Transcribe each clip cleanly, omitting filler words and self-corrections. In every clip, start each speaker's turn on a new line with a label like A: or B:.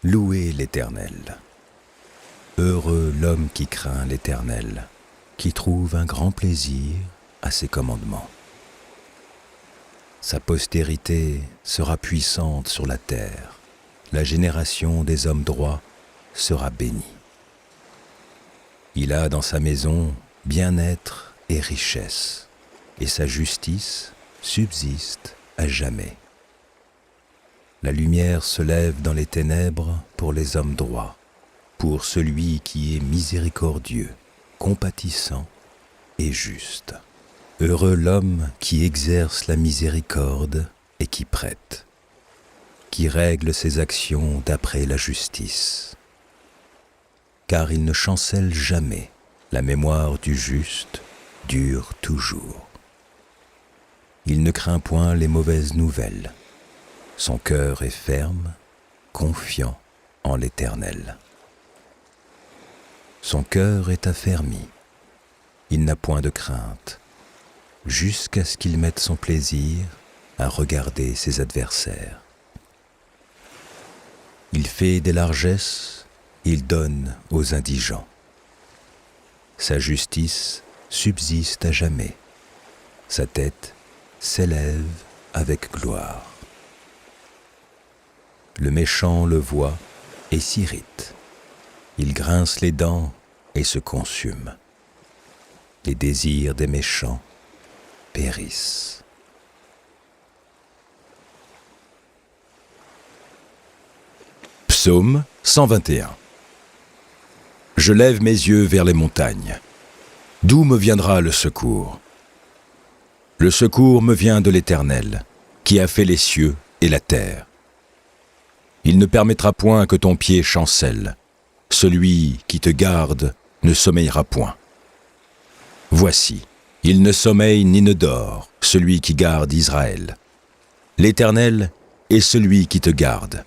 A: Louez l'Éternel. Heureux l'homme qui craint l'Éternel, qui trouve un grand plaisir à ses commandements. Sa postérité sera puissante sur la terre, la génération des hommes droits sera bénie. Il a dans sa maison bien-être et richesse, et sa justice subsiste à jamais. La lumière se lève dans les ténèbres pour les hommes droits, pour celui qui est miséricordieux, compatissant et juste. Heureux l'homme qui exerce la miséricorde et qui prête, qui règle ses actions d'après la justice. Car il ne chancelle jamais, la mémoire du juste dure toujours. Il ne craint point les mauvaises nouvelles. Son cœur est ferme, confiant en l'Éternel. Son cœur est affermi, il n'a point de crainte, jusqu'à ce qu'il mette son plaisir à regarder ses adversaires. Il fait des largesses, il donne aux indigents. Sa justice subsiste à jamais, sa tête s'élève avec gloire. Le méchant le voit et s'irrite. Il grince les dents et se consume. Les désirs des méchants périssent.
B: Psaume 121. Je lève mes yeux vers les montagnes. D'où me viendra le secours? Le secours me vient de l'Éternel, qui a fait les cieux et la terre. Il ne permettra point que ton pied chancelle. Celui qui te garde ne sommeillera point. Voici, il ne sommeille ni ne dort, celui qui garde Israël. L'Éternel est celui qui te garde.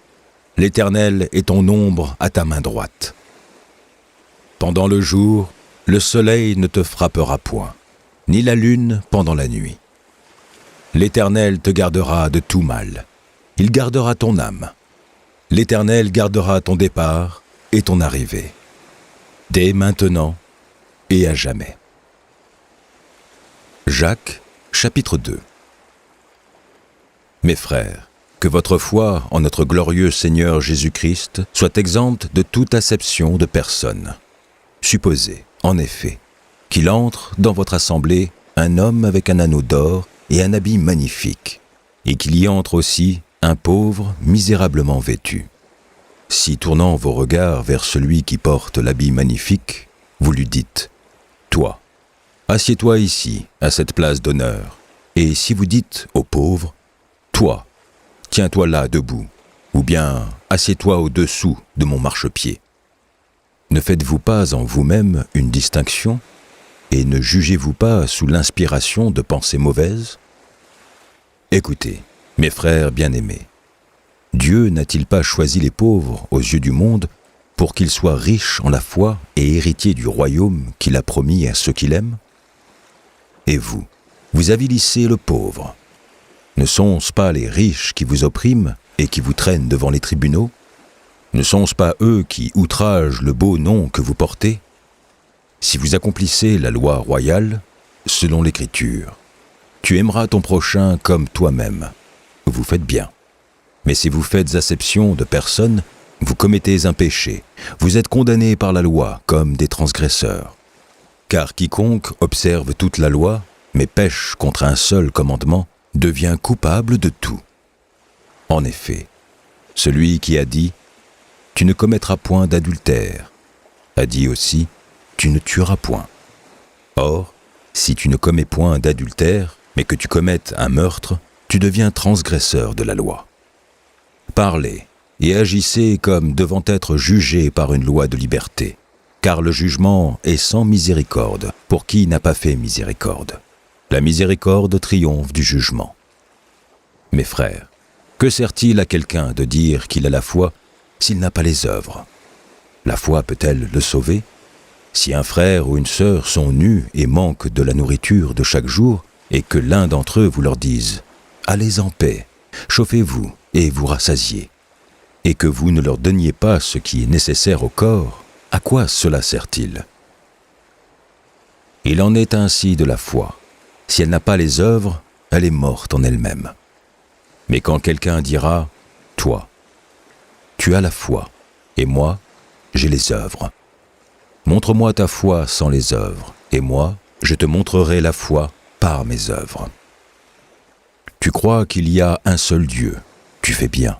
B: L'Éternel est ton ombre à ta main droite. Pendant le jour, le soleil ne te frappera point, ni la lune pendant la nuit. L'Éternel te gardera de tout mal. Il gardera ton âme. L'Éternel gardera ton départ et ton arrivée, dès maintenant et à jamais. Jacques, chapitre 2. Mes frères, que votre foi en notre glorieux Seigneur Jésus-Christ soit exempte de toute acception de personne. Supposez, en effet, qu'il entre dans votre assemblée un homme avec un anneau d'or et un habit magnifique, et qu'il y entre aussi un pauvre misérablement vêtu. Si tournant vos regards vers celui qui porte l'habit magnifique, vous lui dites « Toi, assieds-toi ici, à cette place d'honneur. » Et si vous dites au pauvre « Toi, tiens-toi là debout, ou bien assieds-toi au-dessous de mon marchepied. » Ne faites-vous pas en vous-même une distinction, et ne jugez-vous pas sous l'inspiration de pensées mauvaises? Écoutez, mes frères bien-aimés, Dieu n'a-t-il pas choisi les pauvres aux yeux du monde pour qu'ils soient riches en la foi et héritiers du royaume qu'il a promis à ceux qu'il aime? Et vous, vous avilissez le pauvre. Ne sont-ce pas les riches qui vous oppriment et qui vous traînent devant les tribunaux? Ne sont-ce pas eux qui outragent le beau nom que vous portez? Si vous accomplissez la loi royale, selon l'Écriture, tu aimeras ton prochain comme toi-même. Vous faites bien. Mais si vous faites acception de personne, vous commettez un péché. Vous êtes condamnés par la loi comme des transgresseurs. Car quiconque observe toute la loi, mais pêche contre un seul commandement, devient coupable de tout. En effet, celui qui a dit « Tu ne commettras point d'adultère » a dit aussi « Tu ne tueras point ». Or, si tu ne commets point d'adultère, mais que tu commettes un meurtre, tu deviens transgresseur de la loi. Parlez et agissez comme devant être jugés par une loi de liberté, car le jugement est sans miséricorde pour qui n'a pas fait miséricorde. La miséricorde triomphe du jugement. Mes frères, que sert-il à quelqu'un de dire qu'il a la foi s'il n'a pas les œuvres? La foi peut-elle le sauver? Si un frère ou une sœur sont nus et manquent de la nourriture de chaque jour, et que l'un d'entre eux vous leur dise « Allez en paix, chauffez-vous et vous rassasiez », et que vous ne leur donniez pas ce qui est nécessaire au corps, à quoi cela sert-il ? Il en est ainsi de la foi. Si elle n'a pas les œuvres, elle est morte en elle-même. Mais quand quelqu'un dira « Toi, tu as la foi, et moi, j'ai les œuvres. Montre-moi ta foi sans les œuvres, et moi, je te montrerai la foi par mes œuvres. Tu crois qu'il y a un seul Dieu, tu fais bien.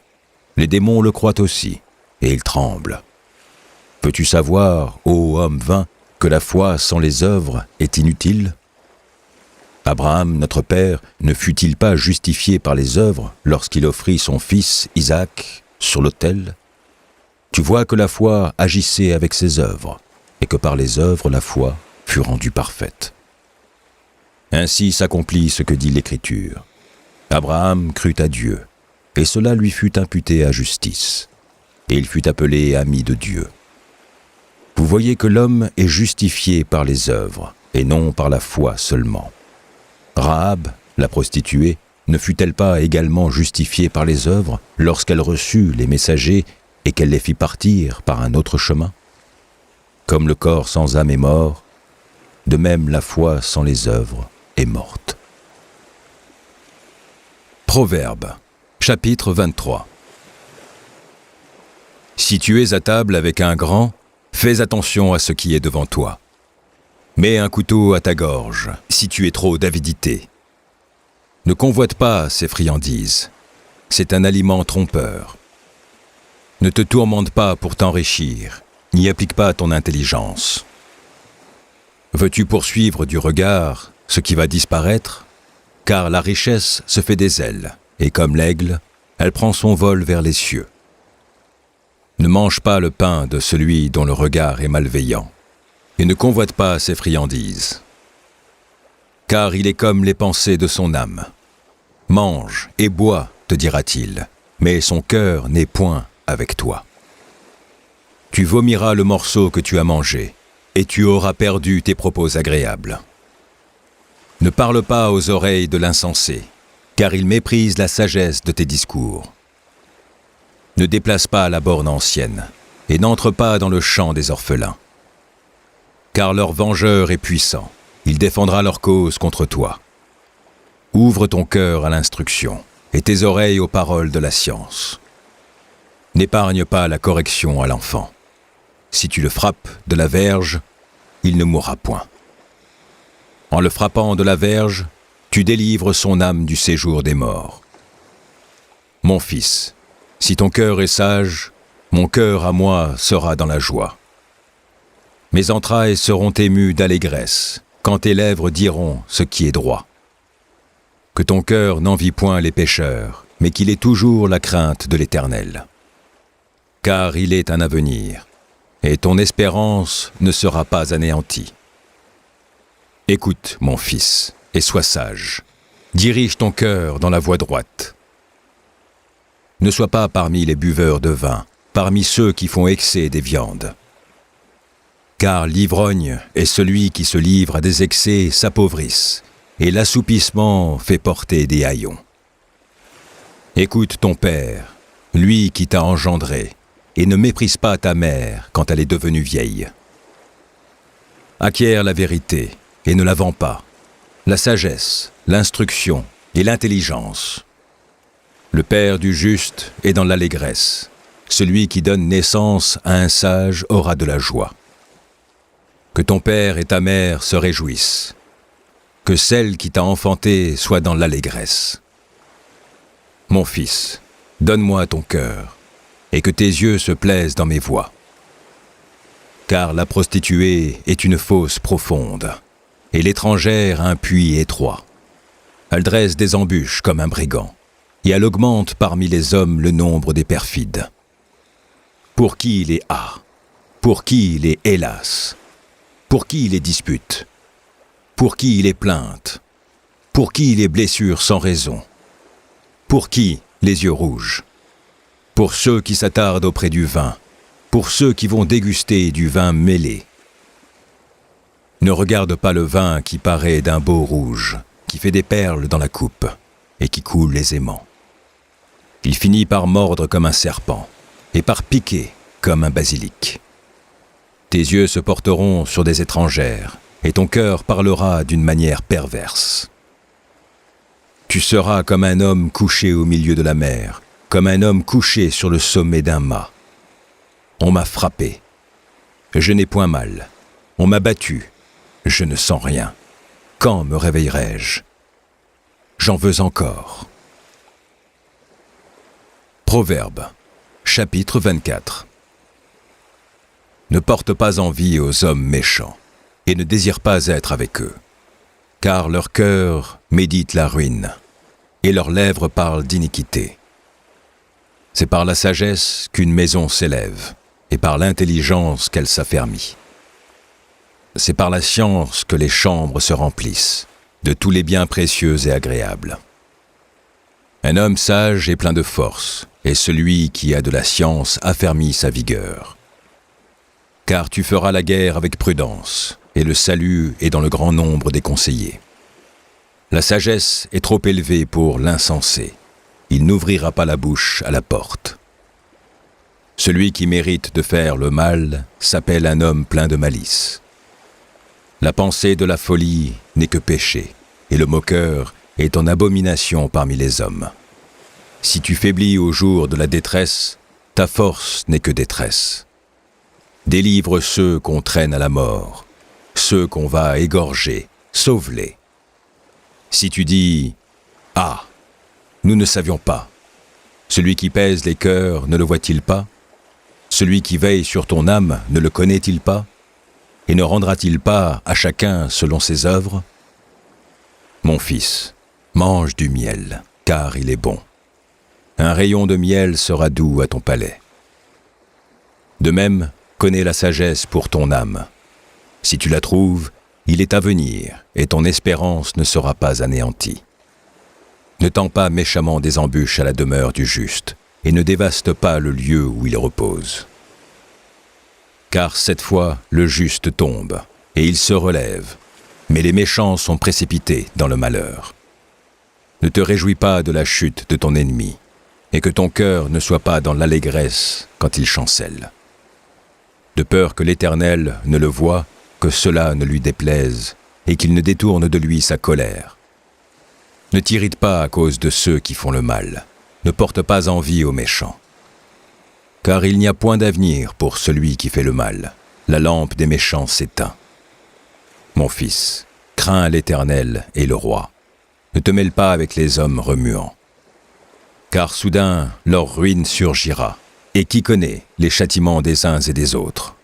B: Les démons le croient aussi, et ils tremblent. Peux-tu savoir, ô homme vain, que la foi sans les œuvres est inutile ? Abraham, notre père, ne fut-il pas justifié par les œuvres lorsqu'il offrit son fils Isaac sur l'autel ? Tu vois que la foi agissait avec ses œuvres, et que par les œuvres la foi fut rendue parfaite. Ainsi s'accomplit ce que dit l'Écriture. Abraham crut à Dieu, et cela lui fut imputé à justice, et il fut appelé ami de Dieu. Vous voyez que l'homme est justifié par les œuvres, et non par la foi seulement. Rahab, la prostituée, ne fut-elle pas également justifiée par les œuvres lorsqu'elle reçut les messagers et qu'elle les fit partir par un autre chemin ? Comme le corps sans âme est mort, de même la foi sans les œuvres est morte. Proverbes, chapitre 23. Si tu es à table avec un grand, fais attention à ce qui est devant toi. Mets un couteau à ta gorge, si tu es trop d'avidité. Ne convoite pas ces friandises, c'est un aliment trompeur. Ne te tourmente pas pour t'enrichir, n'y applique pas ton intelligence. Veux-tu poursuivre du regard ce qui va disparaître ? Car la richesse se fait des ailes, et comme l'aigle, elle prend son vol vers les cieux. Ne mange pas le pain de celui dont le regard est malveillant, et ne convoite pas ses friandises. Car il est comme les pensées de son âme. Mange et bois, te dira-t-il, mais son cœur n'est point avec toi. Tu vomiras le morceau que tu as mangé, et tu auras perdu tes propos agréables. Ne parle pas aux oreilles de l'insensé, car il méprise la sagesse de tes discours. Ne déplace pas la borne ancienne, et n'entre pas dans le champ des orphelins. Car leur vengeur est puissant, il défendra leur cause contre toi. Ouvre ton cœur à l'instruction, et tes oreilles aux paroles de la science. N'épargne pas la correction à l'enfant. Si tu le frappes de la verge, il ne mourra point. En le frappant de la verge, tu délivres son âme du séjour des morts. Mon fils, si ton cœur est sage, mon cœur à moi sera dans la joie. Mes entrailles seront émues d'allégresse, quand tes lèvres diront ce qui est droit. Que ton cœur n'envie point les pécheurs, mais qu'il ait toujours la crainte de l'Éternel. Car il est un avenir, et ton espérance ne sera pas anéantie. Écoute, mon fils, et sois sage. Dirige ton cœur dans la voie droite. Ne sois pas parmi les buveurs de vin, parmi ceux qui font excès des viandes. Car l'ivrogne et celui qui se livre à des excès s'appauvrissent, et l'assoupissement fait porter des haillons. Écoute ton père, lui qui t'a engendré, et ne méprise pas ta mère quand elle est devenue vieille. Acquiert la vérité, et ne la vends pas, la sagesse, l'instruction et l'intelligence. Le père du juste est dans l'allégresse. Celui qui donne naissance à un sage aura de la joie. Que ton père et ta mère se réjouissent. Que celle qui t'a enfanté soit dans l'allégresse. Mon fils, donne-moi ton cœur, et que tes yeux se plaisent dans mes voies. Car la prostituée est une fosse profonde, et l'étrangère un puits étroit. Elle dresse des embûches comme un brigand, et elle augmente parmi les hommes le nombre des perfides. Pour qui il est ah, pour qui il est hélas, pour qui il est dispute, pour qui il est plainte, pour qui il est blessure sans raison, pour qui les yeux rouges, pour ceux qui s'attardent auprès du vin, pour ceux qui vont déguster du vin mêlé. Ne regarde pas le vin qui paraît d'un beau rouge, qui fait des perles dans la coupe et qui coule aisément. Il finit par mordre comme un serpent, éparpillé comme un basilic. Tes yeux se porteront sur des étrangères, et ton cœur parlera d'une manière perverse. Tu seras comme un homme couché au milieu de la mer, comme un homme couché sur le sommet d'un mât. On m'a frappé. Je n'ai point mal. On m'a battu. Je ne sens rien. Quand me réveillerai-je? J'en veux encore. Proverbe, chapitre 24. Ne porte pas envie aux hommes méchants, et ne désire pas être avec eux, car leur cœur médite la ruine, et leurs lèvres parlent d'iniquité. C'est par la sagesse qu'une maison s'élève, et par l'intelligence qu'elle s'affermit. C'est par la science que les chambres se remplissent, de tous les biens précieux et agréables. Un homme sage est plein de force, et celui qui a de la science affermit sa vigueur. Car tu feras la guerre avec prudence, et le salut est dans le grand nombre des conseillers. La sagesse est trop élevée pour l'insensé. Il n'ouvrira pas la bouche à la porte. Celui qui mérite de faire le mal s'appelle un homme plein de malice. La pensée de la folie n'est que péché, et le moqueur est en abomination parmi les hommes. Si tu faiblis au jour de la détresse, ta force n'est que détresse. Délivre ceux qu'on traîne à la mort, ceux qu'on va égorger, sauve-les. Si tu dis « Ah, nous ne savions pas », celui qui pèse les cœurs ne le voit-il pas? Celui qui veille sur ton âme ne le connaît-il pas? Et ne rendra-t-il pas à chacun selon ses œuvres? Mon fils, mange du miel, car il est bon. Un rayon de miel sera doux à ton palais. De même, connais la sagesse pour ton âme. Si tu la trouves, il est à venir, et ton espérance ne sera pas anéantie. Ne tends pas méchamment des embûches à la demeure du juste, et ne dévaste pas le lieu où il repose. Car cette fois, le juste tombe, et il se relève, mais les méchants sont précipités dans le malheur. Ne te réjouis pas de la chute de ton ennemi, et que ton cœur ne soit pas dans l'allégresse quand il chancelle. De peur que l'Éternel ne le voie, que cela ne lui déplaise, et qu'il ne détourne de lui sa colère. Ne t'irrite pas à cause de ceux qui font le mal, ne porte pas envie aux méchants. Car il n'y a point d'avenir pour celui qui fait le mal, la lampe des méchants s'éteint. Mon fils, crains l'Éternel et le roi, ne te mêle pas avec les hommes remuants. Car soudain leur ruine surgira, et qui connaît les châtiments des uns et des autres?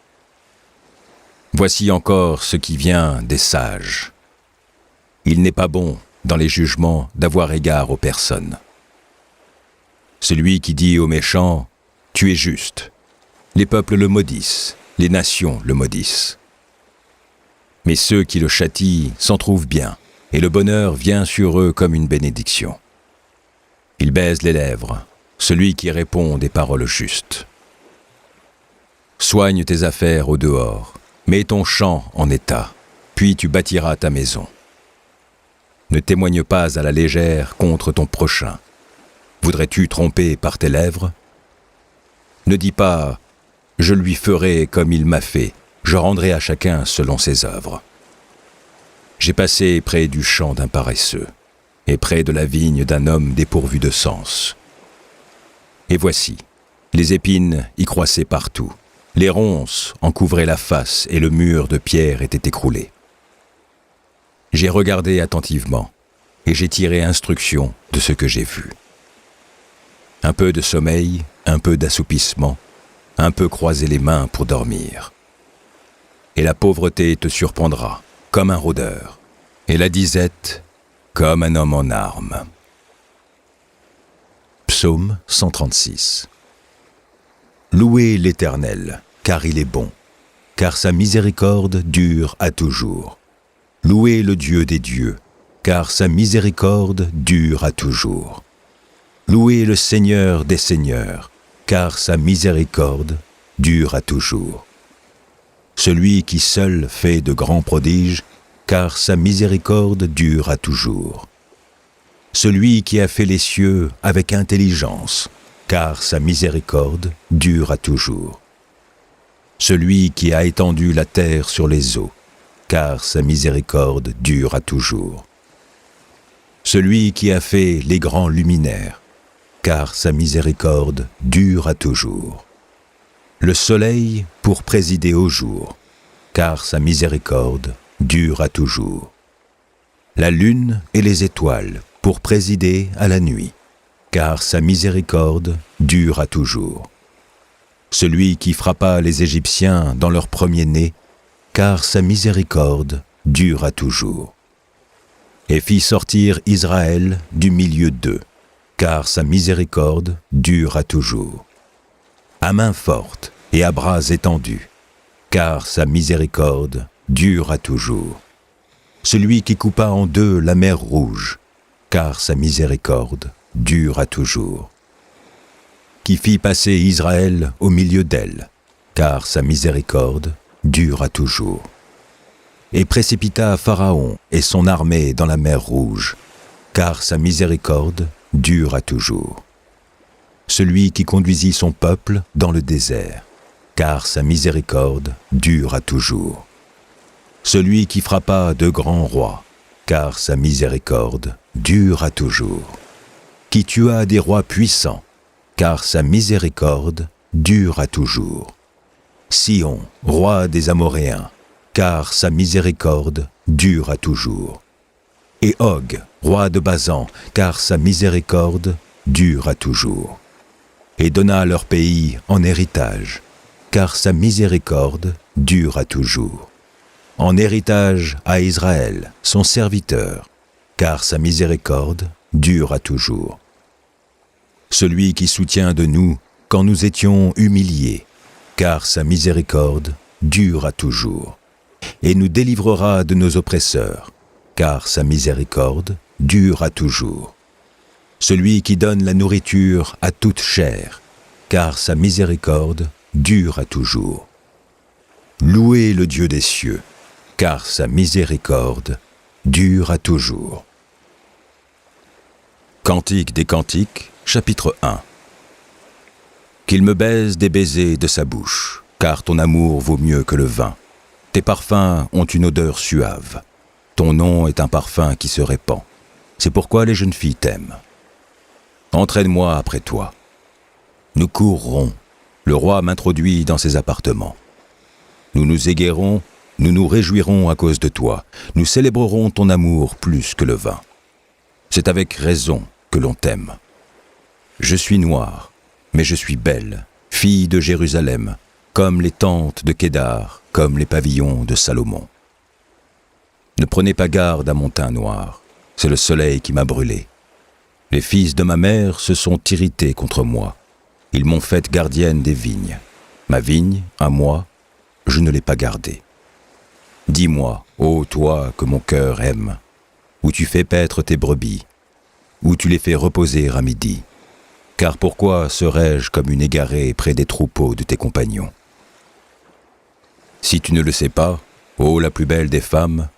B: Voici encore ce qui vient des sages. Il n'est pas bon, dans les jugements, d'avoir égard aux personnes. Celui qui dit aux méchants « Tu es juste », les peuples le maudissent, les nations le maudissent. Mais ceux qui le châtient s'en trouvent bien, et le bonheur vient sur eux comme une bénédiction. Il baise les lèvres, celui qui répond des paroles justes. Soigne tes affaires au dehors, mets ton champ en état, puis tu bâtiras ta maison. Ne témoigne pas à la légère contre ton prochain. Voudrais-tu tromper par tes lèvres? Ne dis pas « Je lui ferai comme il m'a fait, je rendrai à chacun selon ses œuvres. » J'ai passé près du champ d'un paresseux, et près de la vigne d'un homme dépourvu de sens. Et voici, les épines y croissaient partout, les ronces en couvraient la face et le mur de pierre était écroulé. J'ai regardé attentivement, et j'ai tiré instruction de ce que j'ai vu. Un peu de sommeil, un peu d'assoupissement, un peu croiser les mains pour dormir. Et la pauvreté te surprendra, comme un rôdeur, et la disette, comme un homme en armes. Psaume 136. Louez l'Éternel, car il est bon, car sa miséricorde dure à toujours. Louez le Dieu des dieux, car sa miséricorde dure à toujours. Louez le Seigneur des seigneurs, car sa miséricorde dure à toujours. Celui qui seul fait de grands prodiges, car sa miséricorde dure à toujours. Celui qui a fait les cieux avec intelligence, car sa miséricorde dure à toujours. Celui qui a étendu la terre sur les eaux, car sa miséricorde dure à toujours. Celui qui a fait les grands luminaires, car sa miséricorde dure à toujours. Le soleil pour présider au jour, car sa miséricorde dure à toujours. La lune et les étoiles pour présider à la nuit, car sa miséricorde dure à toujours. Celui qui frappa les Égyptiens dans leur premier-né, car sa miséricorde dure à toujours. Et fit sortir Israël du milieu d'eux, car sa miséricorde dure à toujours. À main forte et à bras étendus, car sa miséricorde dure à toujours. Celui qui coupa en deux la mer Rouge, car sa miséricorde dure à toujours. Qui fit passer Israël au milieu d'elle, car sa miséricorde dure à toujours. Et précipita Pharaon et son armée dans la mer Rouge, car sa miséricorde dure à toujours. Celui qui conduisit son peuple dans le désert, car sa miséricorde dure à toujours. Celui qui frappa de grands rois, car sa miséricorde dure à toujours. Qui tua des rois puissants, car sa miséricorde dure à toujours. Sion, roi des Amoréens, car sa miséricorde dure à toujours. Et Og, roi de Basan, car sa miséricorde dure à toujours. Et donna leur pays en héritage, car sa miséricorde dure à toujours. En héritage à Israël, son serviteur, car sa miséricorde dure à toujours. Celui qui soutient de nous quand nous étions humiliés, car sa miséricorde dure à toujours. Et nous délivrera de nos oppresseurs, car sa miséricorde dure à toujours. Celui qui donne la nourriture à toute chair, car sa miséricorde dure à toujours. Louez le Dieu des cieux, car sa miséricorde dure à toujours. Cantique des Cantiques, chapitre 1. Qu'il me baise des baisers de sa bouche, car ton amour vaut mieux que le vin. Tes parfums ont une odeur suave. Ton nom est un parfum qui se répand. C'est pourquoi les jeunes filles t'aiment. Entraîne-moi après toi. Nous courrons. Le roi m'introduit dans ses appartements. Nous nous égarons, nous nous réjouirons à cause de toi. Nous célébrerons ton amour plus que le vin. C'est avec raison que l'on t'aime. Je suis noire, mais je suis belle, fille de Jérusalem, comme les tentes de Kédar, comme les pavillons de Salomon. Ne prenez pas garde à mon teint noir, c'est le soleil qui m'a brûlé. Les fils de ma mère se sont irrités contre moi. Ils m'ont faite gardienne des vignes. Ma vigne, à moi, je ne l'ai pas gardée. Dis-moi, ô toi que mon cœur aime, où tu fais paître tes brebis, où tu les fais reposer à midi. Car pourquoi serais-je comme une égarée près des troupeaux de tes compagnons? Si tu ne le sais pas, ô la plus belle des femmes,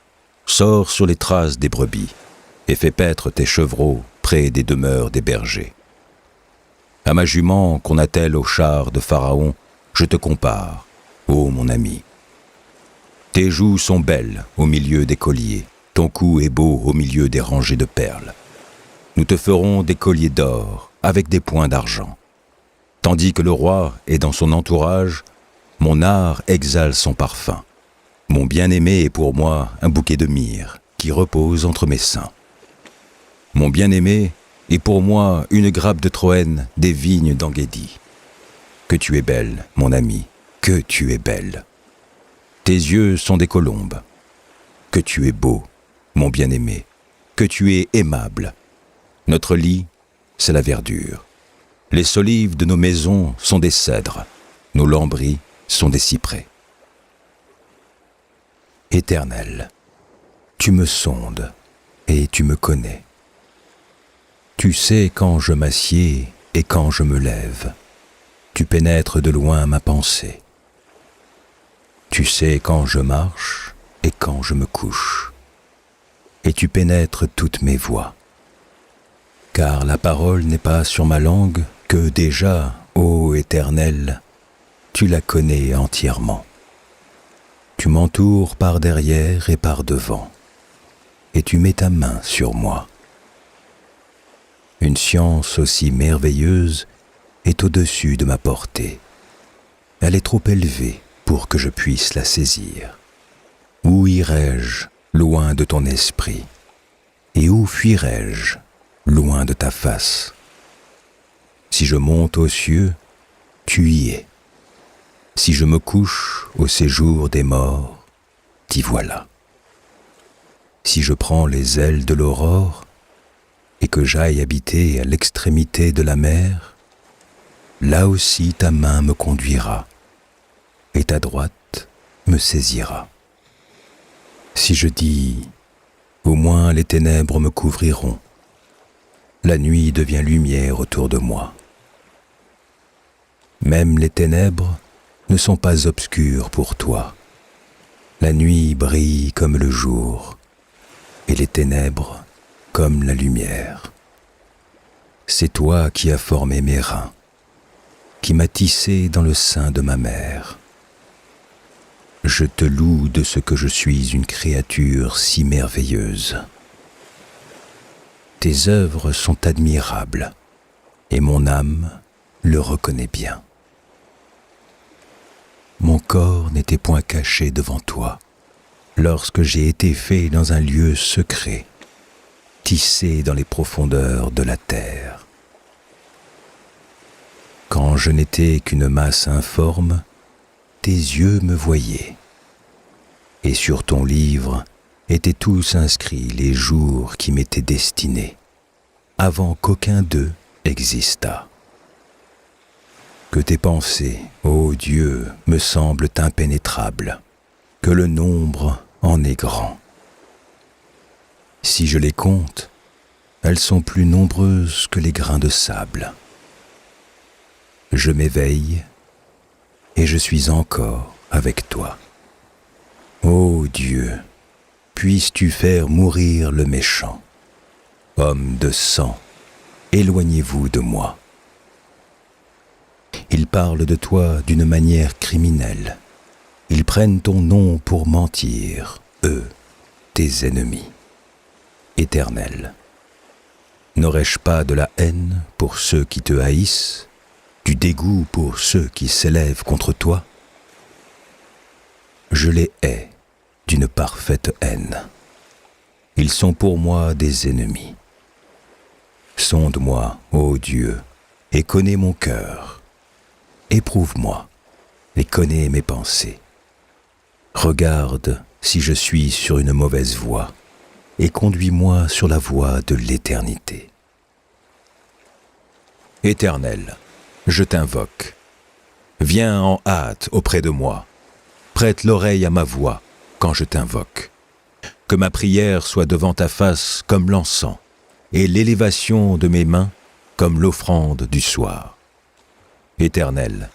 B: sors sur les traces des brebis et fais paître tes chevreaux près des demeures des bergers. À ma jument qu'on attelle au char de Pharaon, je te compare, ô mon ami. Tes joues sont belles au milieu des colliers, ton cou est beau au milieu des rangées de perles. Nous te ferons des colliers d'or avec des points d'argent. Tandis que le roi est dans son entourage, mon art exhale son parfum. Mon bien-aimé est pour moi un bouquet de myrrhe qui repose entre mes seins. Mon bien-aimé est pour moi une grappe de Troène des vignes d'Enguédi. Que tu es belle, mon ami, que tu es belle. Tes yeux sont des colombes. Que tu es beau, mon bien-aimé, que tu es aimable. Notre lit, c'est la verdure. Les solives de nos maisons sont des cèdres. Nos lambris sont des cyprès. Éternel, tu me sondes et tu me connais. Tu sais quand je m'assieds et quand je me lève. Tu pénètres de loin ma pensée. Tu sais quand je marche et quand je me couche. Et tu pénètres toutes mes voies. Car la parole n'est pas sur ma langue
A: que déjà, ô Éternel, tu la connais entièrement. Tu m'entoures par derrière et par devant, et tu mets ta main sur moi. Une science aussi merveilleuse est au-dessus de ma portée. Elle est trop élevée pour que je puisse la saisir. Où irai-je loin de ton esprit? Et où fuirai-je loin de ta face? Si je monte aux cieux, tu y es. Si je me couche au séjour des morts, t'y voilà. Si je prends les ailes de l'aurore et que j'aille habiter à l'extrémité de la mer, là aussi ta main me conduira et ta droite me saisira. Si je dis, au moins les ténèbres me couvriront, la nuit devient lumière autour de moi. Même les ténèbres ne sont pas obscures pour toi. La nuit brille comme le jour, et les ténèbres comme la lumière. C'est toi qui as formé mes reins, qui m'as tissé dans le sein de ma mère. Je te loue de ce que je suis une créature si merveilleuse. Tes œuvres sont admirables, et mon âme le reconnaît bien. Mon corps n'était point caché devant toi, lorsque j'ai été fait dans un lieu secret, tissé dans les profondeurs de la terre. Quand je n'étais qu'une masse informe, tes yeux me voyaient, et sur ton livre étaient tous inscrits les jours qui m'étaient destinés, avant qu'aucun d'eux existât. Que tes pensées, ô Dieu, me semblent impénétrables, que le nombre en est grand. Si je les compte, elles sont plus nombreuses que les grains de sable. Je m'éveille et je suis encore avec toi. Ô Dieu, puisses-tu faire mourir le méchant. Homme de sang, éloignez-vous de moi. Ils parlent de toi d'une manière criminelle. Ils prennent ton nom pour mentir, eux, tes ennemis. Éternel, n'aurais-je pas de la haine pour ceux qui te haïssent, du dégoût pour ceux qui s'élèvent contre toi? Je les hais d'une parfaite haine. Ils sont pour moi des ennemis. Sonde-moi, ô Dieu, et connais mon cœur. Éprouve-moi et connais mes pensées. Regarde si je suis sur une mauvaise voie et conduis-moi sur la voie de l'éternité. Éternel, je t'invoque. Viens en hâte auprès de moi. Prête l'oreille à ma voix quand je t'invoque. Que ma prière soit devant ta face comme l'encens et l'élévation de mes mains comme l'offrande du soir. Éternel,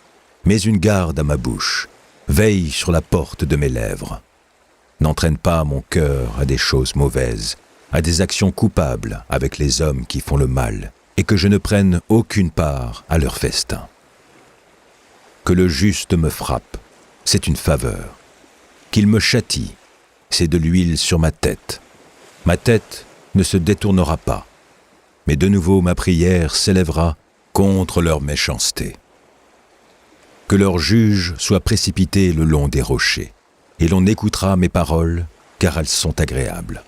A: mets une garde à ma bouche, veille sur la porte de mes lèvres. N'entraîne pas mon cœur à des choses mauvaises, à des actions coupables avec les hommes qui font le mal, et que je ne prenne aucune part à leur festin. Que le juste me frappe, c'est une faveur. Qu'il me châtie, c'est de l'huile sur ma tête. Ma tête ne se détournera pas, mais de nouveau ma prière s'élèvera contre leur méchanceté. Que leur juge soit précipité le long des rochers, et l'on écoutera mes paroles, car elles sont agréables.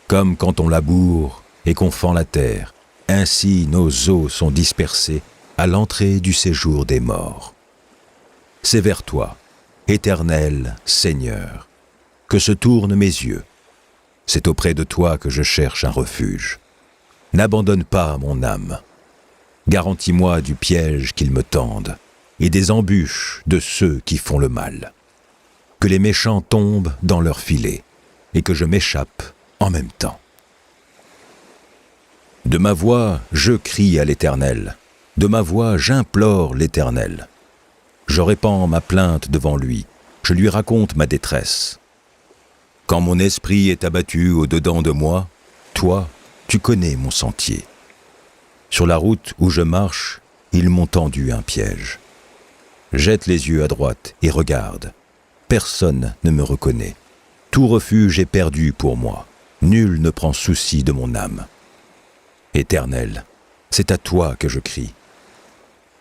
A: Comme quand on laboure et qu'on fend la terre, ainsi nos os sont dispersés à l'entrée du séjour des morts. C'est vers toi, Éternel Seigneur, que se tournent mes yeux. C'est auprès de toi que je cherche un refuge. N'abandonne pas mon âme. Garantis-moi du piège qu'ils me tendent et des embûches de ceux qui font le mal. Que les méchants tombent dans leur filet et que je m'échappe en même temps. De ma voix, je crie à l'Éternel. De ma voix, j'implore l'Éternel. Je répands ma plainte devant lui. Je lui raconte ma détresse. Quand mon esprit est abattu au-dedans de moi, toi, tu connais mon sentier.
B: Sur la route où je marche, ils m'ont tendu un piège. Jette les yeux à droite et regarde. Personne ne me reconnaît. Tout refuge est perdu pour moi. Nul ne prend souci de mon âme. Éternel, c'est à toi que je crie.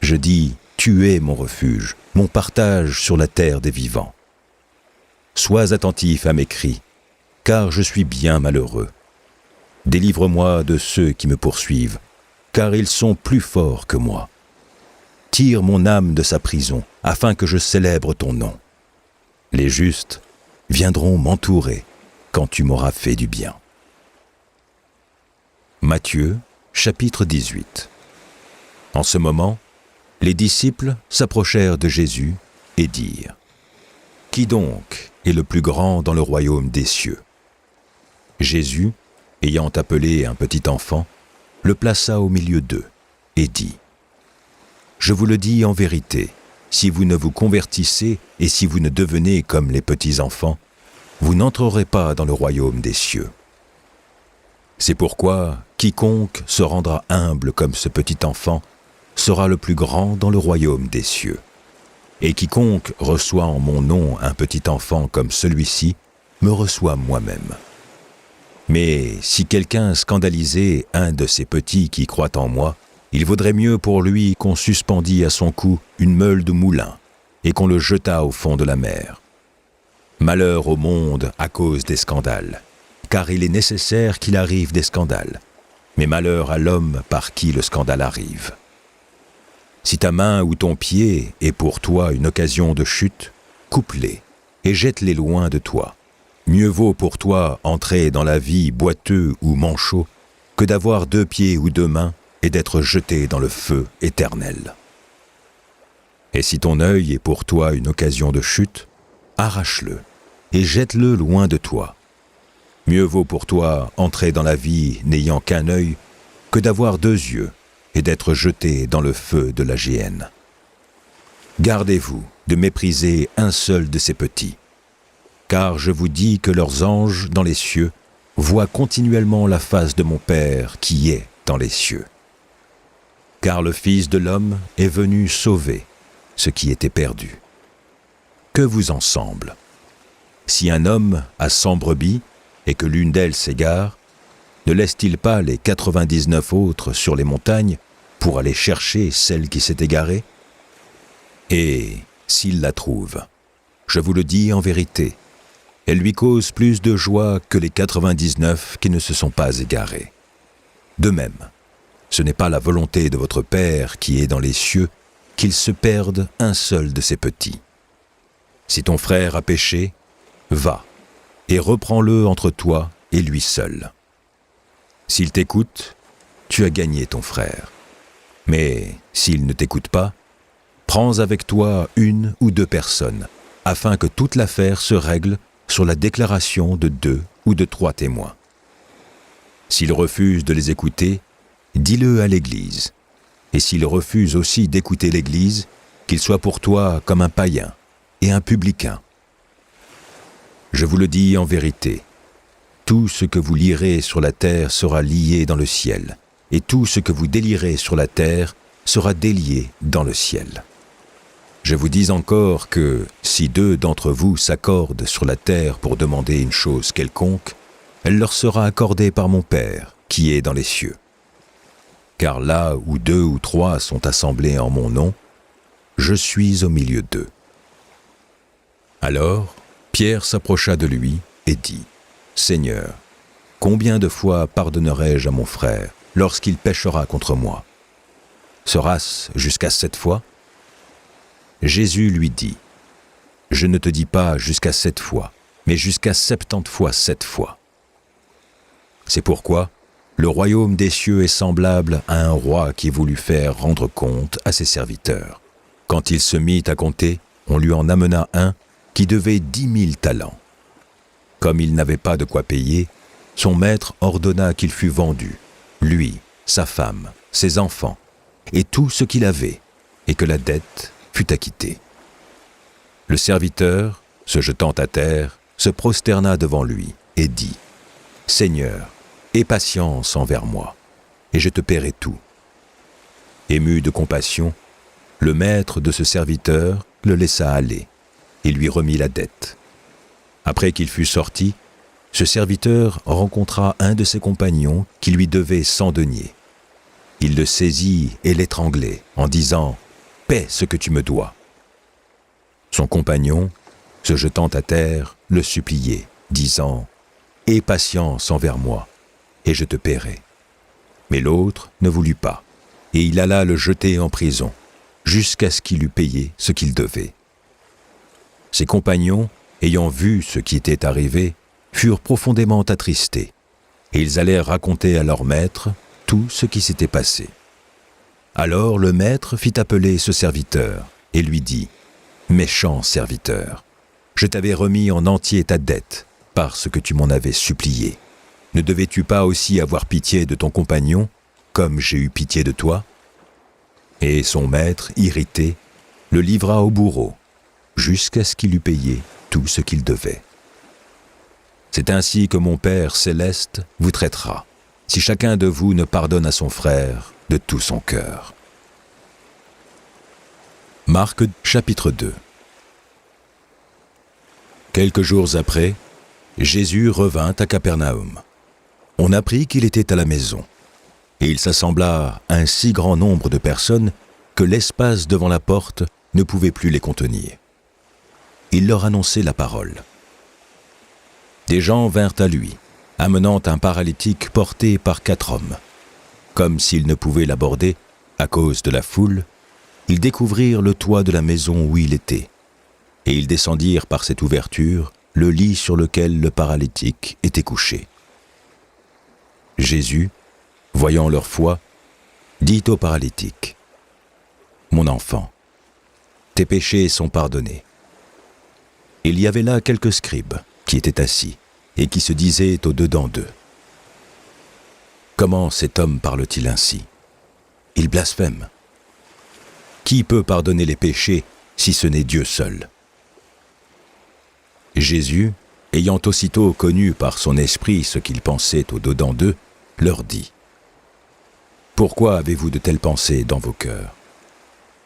B: Je dis, tu es mon refuge, mon partage sur la terre des vivants. Sois attentif à mes cris, car je suis bien malheureux. Délivre-moi de ceux qui me poursuivent, car ils sont plus forts que moi. Tire mon âme de sa prison, afin que je célèbre ton nom. Les justes viendront m'entourer quand tu m'auras fait du bien. Matthieu, chapitre 18. En ce moment, les disciples s'approchèrent de Jésus et dirent : « Qui donc est le plus grand dans le royaume des cieux ? » Jésus, ayant appelé un petit enfant, le plaça au milieu d'eux et dit : « Je vous le dis en vérité, si vous ne vous convertissez et si vous ne devenez comme les petits enfants, vous n'entrerez pas dans le royaume des cieux. C'est pourquoi quiconque se rendra humble comme ce petit enfant sera le plus grand dans le royaume des cieux. Et quiconque reçoit en mon nom un petit enfant comme celui-ci me reçoit moi-même. Mais si quelqu'un scandalisait un de ces petits qui croient en moi, il vaudrait mieux pour lui qu'on suspendît à son cou une meule de moulin et qu'on le jetât au fond de la mer. Malheur au monde à cause des scandales, car il est nécessaire qu'il arrive des scandales, mais malheur à l'homme par qui le scandale arrive. Si ta main ou ton pied est pour toi une occasion de chute, coupe-les et jette-les loin de toi. Mieux vaut pour toi entrer dans la vie boiteux ou manchot que d'avoir 2 pieds ou 2 mains et d'être jeté dans le feu éternel. Et si ton œil est pour toi une occasion de chute, arrache-le et jette-le loin de toi. Mieux vaut pour toi entrer dans la vie n'ayant qu'un œil que d'avoir 2 yeux et d'être jeté dans le feu de la géhenne. Gardez-vous de mépriser un seul de ces petits, car je vous dis que leurs anges dans les cieux voient continuellement la face de mon Père qui est dans les cieux. Car le Fils de l'homme est venu sauver ce qui était perdu. Que vous en semble ? Si un homme a 100 brebis et que l'une d'elles s'égare, ne laisse-t-il pas les 99 autres sur les montagnes pour aller chercher celle qui s'est égarée ? Et s'il la trouve, je vous le dis en vérité, elle lui cause plus de joie que les 99 qui ne se sont pas égarés. De même, ce n'est pas la volonté de votre Père qui est dans les cieux qu'il se perde un seul de ses petits. Si ton frère a péché, va et reprends-le entre toi et lui seul. S'il t'écoute, tu as gagné ton frère. Mais s'il ne t'écoute pas, prends avec toi 1 ou 2 personnes, afin que toute l'affaire se règle sur la déclaration de 2 ou de 3 témoins. S'il refuse de les écouter, dis-le à l'Église. Et s'il refuse aussi d'écouter l'Église, qu'il soit pour toi comme un païen et un publicain. Je vous le dis en vérité, tout ce que vous lirez sur la terre sera lié dans le ciel, et tout ce que vous délierez sur la terre sera délié dans le ciel. Je vous dis encore que si 2 d'entre vous s'accordent sur la terre pour demander une chose quelconque, elle leur sera accordée par mon Père qui est dans les cieux. Car là où 2 ou 3 sont assemblés en mon nom, je suis au milieu d'eux. Alors, Pierre s'approcha de lui et dit : Seigneur, combien de fois pardonnerai-je à mon frère lorsqu'il péchera contre moi ? Sera-ce jusqu'à 7 fois ? Jésus lui dit : Je ne te dis pas jusqu'à 7 fois, mais jusqu'à 70 fois 7 fois. C'est pourquoi le royaume des cieux est semblable à un roi qui voulut faire rendre compte à ses serviteurs. Quand il se mit à compter, on lui en amena un qui devait 10 000 talents. Comme il n'avait pas de quoi payer, son maître ordonna qu'il fût vendu, lui, sa femme, ses enfants, et tout ce qu'il avait, et que la dette fût acquittée. Le serviteur, se jetant à terre, se prosterna devant lui et dit : Seigneur, aie patience envers moi, et je te paierai tout. Ému de compassion, le maître de ce serviteur le laissa aller et lui remit la dette. Après qu'il fut sorti, ce serviteur rencontra un de ses compagnons qui lui devait 100 deniers. Il le saisit et l'étranglait en disant « Paie ce que tu me dois ». Son compagnon, se jetant à terre, le suppliait, disant « Aie patience envers moi, et je te paierai ». Mais l'autre ne voulut pas, et il alla le jeter en prison, jusqu'à ce qu'il eût payé ce qu'il devait. Ses compagnons, ayant vu ce qui était arrivé, furent profondément attristés, et ils allèrent raconter à leur maître tout ce qui s'était passé. Alors le maître fit appeler ce serviteur, et lui dit « Méchant serviteur, je t'avais remis en entier ta dette, parce que tu m'en avais supplié. Ne devais-tu pas aussi avoir pitié de ton compagnon, comme j'ai eu pitié de toi ?» Et son maître, irrité, le livra au bourreau, jusqu'à ce qu'il eût payé tout ce qu'il devait. C'est ainsi que mon Père céleste vous traitera, si chacun de vous ne pardonne à son frère de tout son cœur. Marc chapitre 2. Quelques jours après, Jésus revint à Capernaum. On apprit qu'il était à la maison, et il s'assembla un si grand nombre de personnes que l'espace devant la porte ne pouvait plus les contenir. Il leur annonçait la parole. Des gens vinrent à lui, amenant un paralytique porté par 4 hommes. Comme s'ils ne pouvaient l'aborder à cause de la foule, ils découvrirent le toit de la maison où il était, et ils descendirent par cette ouverture le lit sur lequel le paralytique était couché. Jésus, voyant leur foi, dit au paralytique, « Mon enfant, tes péchés sont pardonnés. » Il y avait là quelques scribes qui étaient assis et qui se disaient au-dedans d'eux, « Comment cet homme parle-t-il ainsi? Il blasphème. Qui peut pardonner les péchés si ce n'est Dieu seul ?» Jésus, ayant aussitôt connu par son esprit ce qu'ils pensaient au-dedans d'eux, leur dit, « Pourquoi avez-vous de telles pensées dans vos cœurs?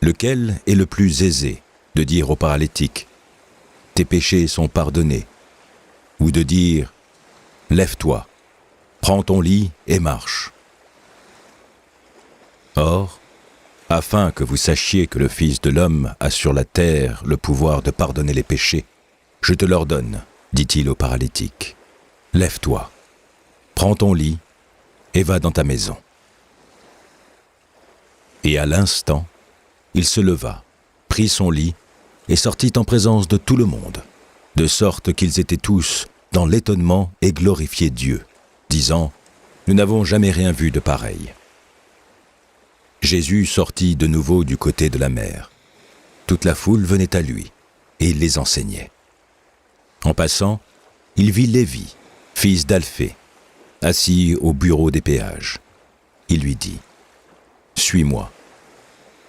B: Lequel est le plus aisé de dire au paralytique, « Tes péchés sont pardonnés » ou de dire, « Lève-toi, prends ton lit et marche » ? Or, afin que vous sachiez que le Fils de l'homme a sur la terre le pouvoir de pardonner les péchés, je te l'ordonne, dit-il au paralytique, « Lève-toi, prends ton lit et va dans ta maison. » Et à l'instant, il se leva, prit son lit et sortit en présence de tout le monde, de sorte qu'ils étaient tous dans l'étonnement et glorifiaient Dieu, disant, « Nous n'avons jamais rien vu de pareil. » Jésus sortit de nouveau du côté de la mer. Toute la foule venait à lui, et il les enseignait. En passant, il vit Lévi, fils d'Alphée, assis au bureau des péages. Il lui dit, « Suis-moi. »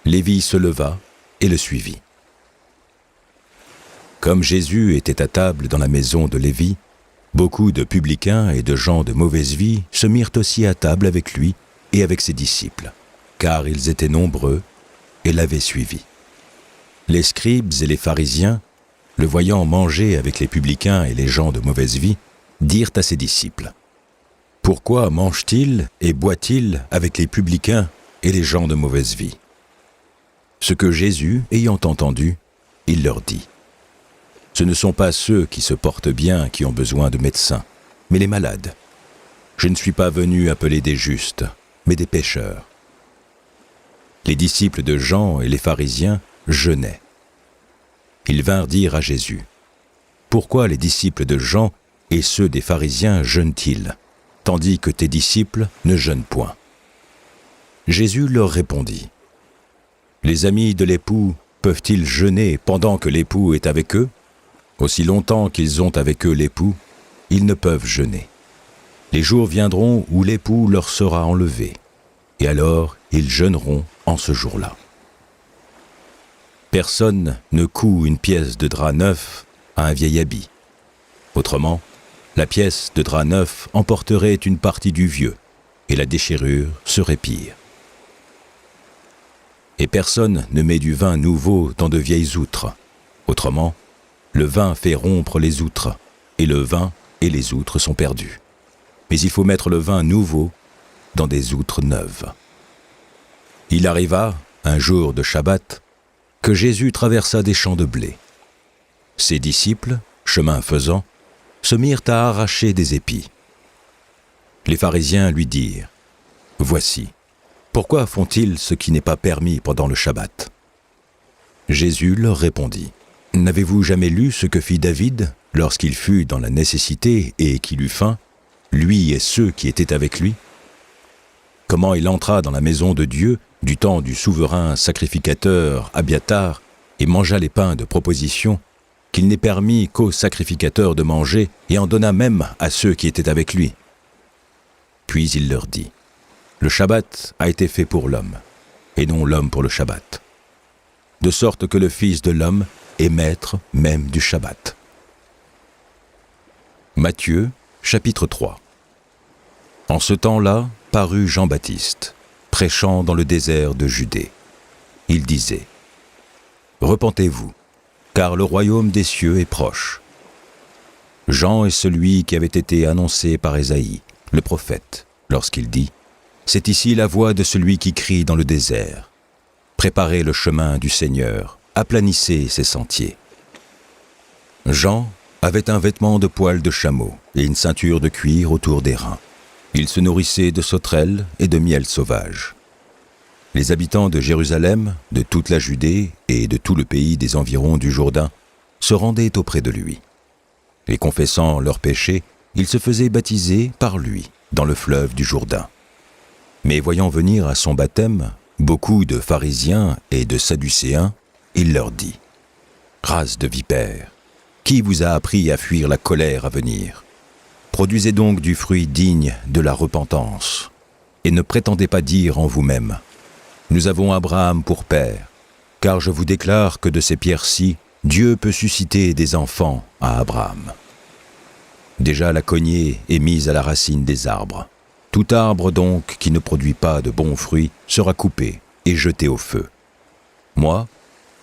B: Lévi se leva et le suivit. Comme Jésus était à table dans la maison de Lévi, beaucoup de publicains et de gens de mauvaise vie se mirent aussi à table avec lui et avec ses disciples, car ils étaient nombreux et l'avaient suivi. Les scribes et les pharisiens, le voyant manger avec les publicains et les gens de mauvaise vie, dirent à ses disciples, « Pourquoi mange-t-il et boit-il avec les publicains et les gens de mauvaise vie ?» Ce que Jésus, ayant entendu, il leur dit, « Ce ne sont pas ceux qui se portent bien qui ont besoin de médecins, mais les malades. Je ne suis pas venu appeler des justes, mais des pécheurs. » Les disciples de Jean et les pharisiens jeûnaient. Ils vinrent dire à Jésus, « Pourquoi les disciples de Jean et ceux des pharisiens jeûnent-ils, tandis que tes disciples ne jeûnent point ?» Jésus leur répondit, « Les amis de l'époux peuvent-ils jeûner pendant que l'époux est avec eux? Aussi longtemps qu'ils ont avec eux l'époux, ils ne peuvent jeûner. Les jours viendront où l'époux leur sera enlevé, et alors ils jeûneront en ce jour-là. Personne ne coud une pièce de drap neuf à un vieil habit. Autrement, la pièce de drap neuf emporterait une partie du vieux, et la déchirure serait pire. Et personne ne met du vin nouveau dans de vieilles outres. Autrement, le vin fait rompre les outres, et le vin et les outres sont perdus. Mais il faut mettre le vin nouveau dans des outres neuves. Il arriva, un jour de Shabbat, que Jésus traversa des champs de blé. Ses disciples, chemin faisant, se mirent à arracher des épis. Les pharisiens lui dirent : « Voici, pourquoi font-ils ce qui n'est pas permis pendant le Shabbat ?» Jésus leur répondit : « N'avez-vous jamais lu ce que fit David lorsqu'il fut dans la nécessité et qu'il eut faim, lui et ceux qui étaient avec lui ? Comment il entra dans la maison de Dieu du temps du souverain sacrificateur Abiatar et mangea les pains de proposition qu'il n'est permis qu'aux sacrificateurs de manger et en donna même à ceux qui étaient avec lui. Puis il leur dit : le Shabbat a été fait pour l'homme, et non l'homme pour le Shabbat. De sorte que le Fils de l'homme est maître même du Shabbat. » Matthieu, chapitre 3. En ce temps-là, parut Jean-Baptiste, prêchant dans le désert de Judée. Il disait : « Repentez-vous, car le royaume des cieux est proche. » Jean est celui qui avait été annoncé par Ésaïe, le prophète, lorsqu'il dit : « C'est ici la voix de celui qui crie dans le désert. Préparez le chemin du Seigneur, aplanissez ses sentiers. » Jean avait un vêtement de poil de chameau et une ceinture de cuir autour des reins. Il se nourrissait de sauterelles et de miel sauvage. Les habitants de Jérusalem, de toute la Judée et de tout le pays des environs du Jourdain se rendaient auprès de lui. Et confessant leurs péchés, ils se faisaient baptiser par lui dans le fleuve du Jourdain. Mais voyant venir à son baptême beaucoup de pharisiens et de sadducéens, il leur dit : « Race de vipères, qui vous a appris à fuir la colère à venir ? Produisez donc du fruit digne de la repentance, et ne prétendez pas dire en vous-même : nous avons Abraham pour père, car je vous déclare que de ces pierres-ci, Dieu peut susciter des enfants à Abraham. Déjà la cognée est mise à la racine des arbres. Tout arbre donc qui ne produit pas de bons fruits sera coupé et jeté au feu. Moi,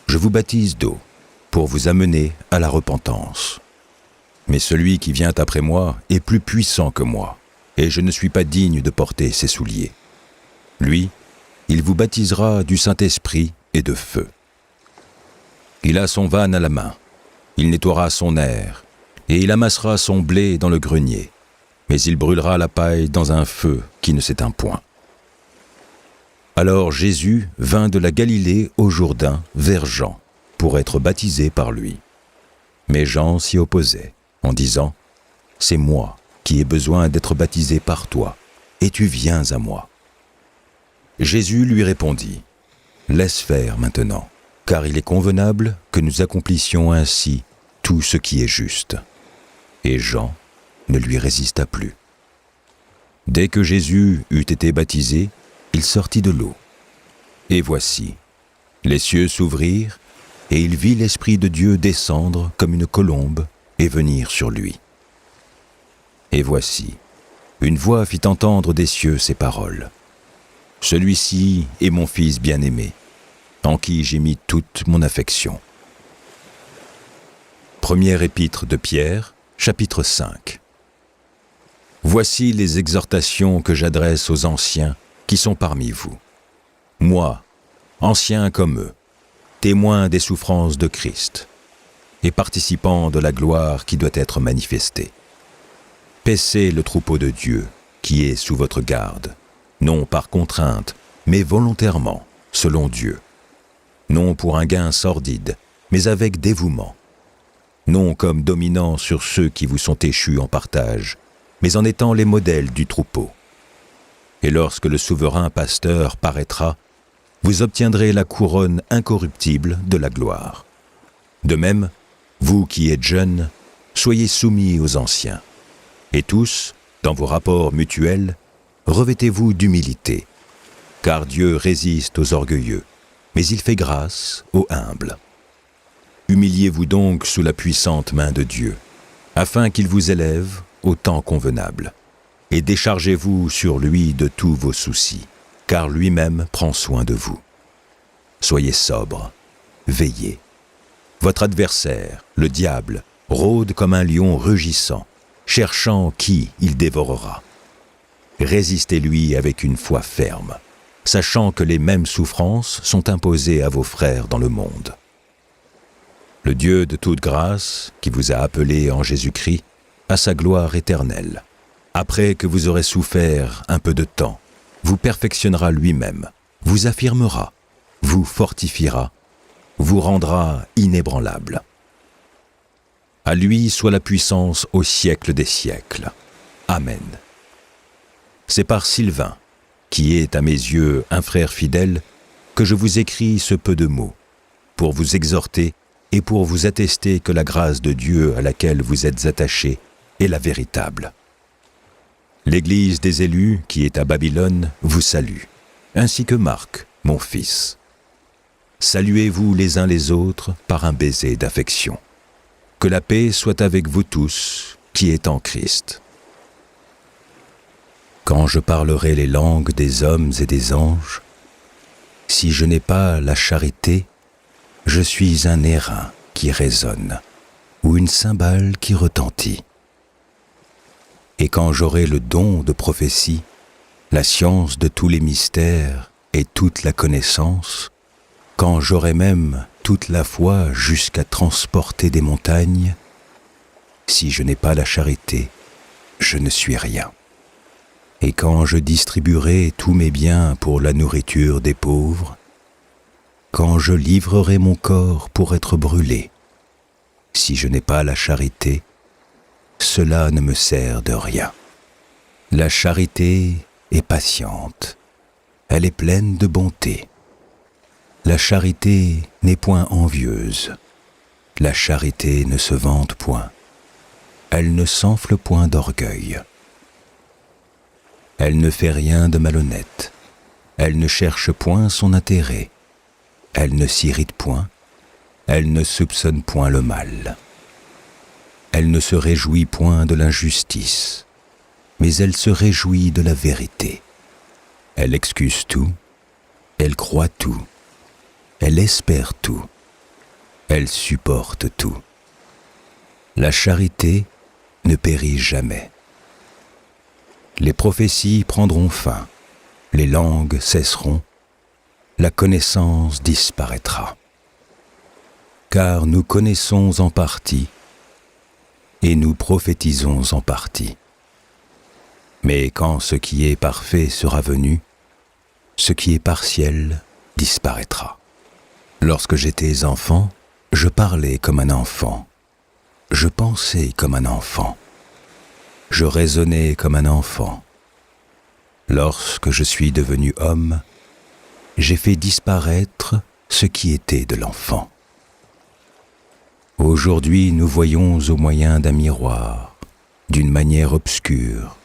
B: je vous baptise d'eau pour vous amener à la repentance. Mais celui qui vient après moi est plus puissant que moi, et je ne suis pas digne de porter ses souliers. Lui, il vous baptisera du Saint-Esprit et de feu. Il a son vanne à la main, il nettoiera son aire, et il amassera son blé dans le grenier, mais il brûlera la paille dans un feu qui ne s'éteint point. » Alors Jésus vint de la Galilée au Jourdain vers Jean, pour être baptisé par lui. Mais Jean s'y opposait, en disant : « C'est moi qui ai besoin d'être baptisé par toi, et tu viens à moi. » Jésus lui répondit : « Laisse faire maintenant, car il est convenable que nous accomplissions ainsi tout ce qui est juste. » Et Jean ne lui résista plus. Dès que Jésus eut été baptisé, il sortit de l'eau. Et voici, les cieux s'ouvrirent, et il vit l'Esprit de Dieu descendre comme une colombe et venir sur lui. Et voici, une voix fit entendre des cieux ces paroles : « Celui-ci est mon Fils bien-aimé, en qui j'ai mis toute mon affection. » Première épître de Pierre, chapitre 5. Voici les exhortations que j'adresse aux anciens qui sont parmi vous. Moi, ancien comme eux, témoin des souffrances de Christ, et participant de la gloire qui doit être manifestée. Paissez le troupeau de Dieu qui est sous votre garde, non par contrainte, mais volontairement, selon Dieu. Non pour un gain sordide, mais avec dévouement. Non comme dominant sur ceux qui vous sont échus en partage, mais en étant les modèles du troupeau. Et lorsque le souverain pasteur paraîtra, vous obtiendrez la couronne incorruptible de la gloire. De même, vous qui êtes jeunes, soyez soumis aux anciens. Et tous, dans vos rapports mutuels, revêtez-vous d'humilité, car Dieu résiste aux orgueilleux, mais il fait grâce aux humbles. Humiliez-vous donc sous la puissante main de Dieu, afin qu'il vous élève au temps convenable, et déchargez-vous sur lui de tous vos soucis, car lui-même prend soin de vous. soyez sobres, veillez. Votre adversaire, le diable, rôde comme un lion rugissant, cherchant qui il dévorera. Résistez-lui avec une foi ferme, sachant que les mêmes souffrances sont imposées à vos frères dans le monde. Le Dieu de toute grâce, qui vous a appelés en Jésus-Christ, à sa gloire éternelle, après que vous aurez souffert un peu de temps, vous perfectionnera lui-même, vous affirmera, vous fortifiera, vous rendra inébranlable. À lui soit la puissance au siècle des siècles. Amen. C'est par Sylvain, qui est à mes yeux un frère fidèle, que je vous écris ce peu de mots, pour vous exhorter et pour vous attester que la grâce de Dieu à laquelle vous êtes attachés est la véritable. L'Église des élus, qui est à Babylone, vous salue, ainsi que Marc, mon fils. Saluez-vous les uns les autres par un baiser d'affection. Que la paix soit avec vous tous, qui êtes en Christ. Quand je parlerai les langues des hommes et des anges, si je n'ai pas la charité, je suis un airain qui résonne, ou une cymbale qui retentit. Et quand j'aurai le don de prophétie, la science de tous les mystères et toute la connaissance, quand j'aurai même toute la foi jusqu'à transporter des montagnes, si je n'ai pas la charité, je ne suis rien. Et quand je distribuerai tous mes biens pour la nourriture des pauvres, quand je livrerai mon corps pour être brûlé, si je n'ai pas la charité, cela ne me sert de rien. La charité est patiente, elle est pleine de bonté. La charité n'est point envieuse, la charité ne se vante point, elle ne s'enfle point d'orgueil. Elle ne fait rien de malhonnête, elle ne cherche point son intérêt, elle ne s'irrite point, elle ne soupçonne point le mal. Elle ne se réjouit point de l'injustice, mais elle se réjouit de la vérité. Elle excuse tout, elle croit tout, elle espère tout, elle supporte tout. La charité ne périt jamais. Les prophéties prendront fin, les langues cesseront, la connaissance disparaîtra. Car nous connaissons en partie, et nous prophétisons en partie. Mais quand ce qui est parfait sera venu, ce qui est partiel disparaîtra. Lorsque j'étais enfant, je parlais comme un enfant, je pensais comme un enfant, je raisonnais comme un enfant. Lorsque je suis devenu homme, j'ai fait disparaître ce qui était de l'enfant. Aujourd'hui, nous voyons au moyen d'un miroir, d'une manière obscure,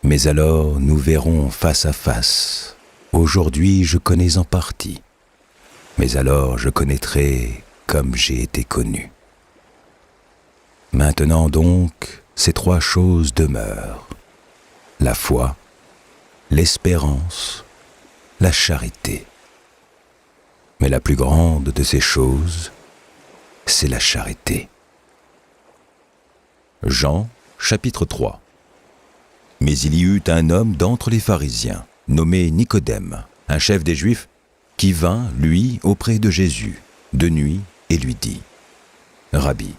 B: mais alors nous verrons face à face. Aujourd'hui, je connais en partie, mais alors je connaîtrai comme j'ai été connu. Maintenant donc, ces trois choses demeurent, la foi, l'espérance, la charité. Mais la plus grande de ces choses, c'est la charité. Jean, chapitre 3. Mais il y eut un homme d'entre les pharisiens, nommé Nicodème, un chef des Juifs, qui vint, lui, auprès de Jésus, de nuit, et lui dit : Rabbi,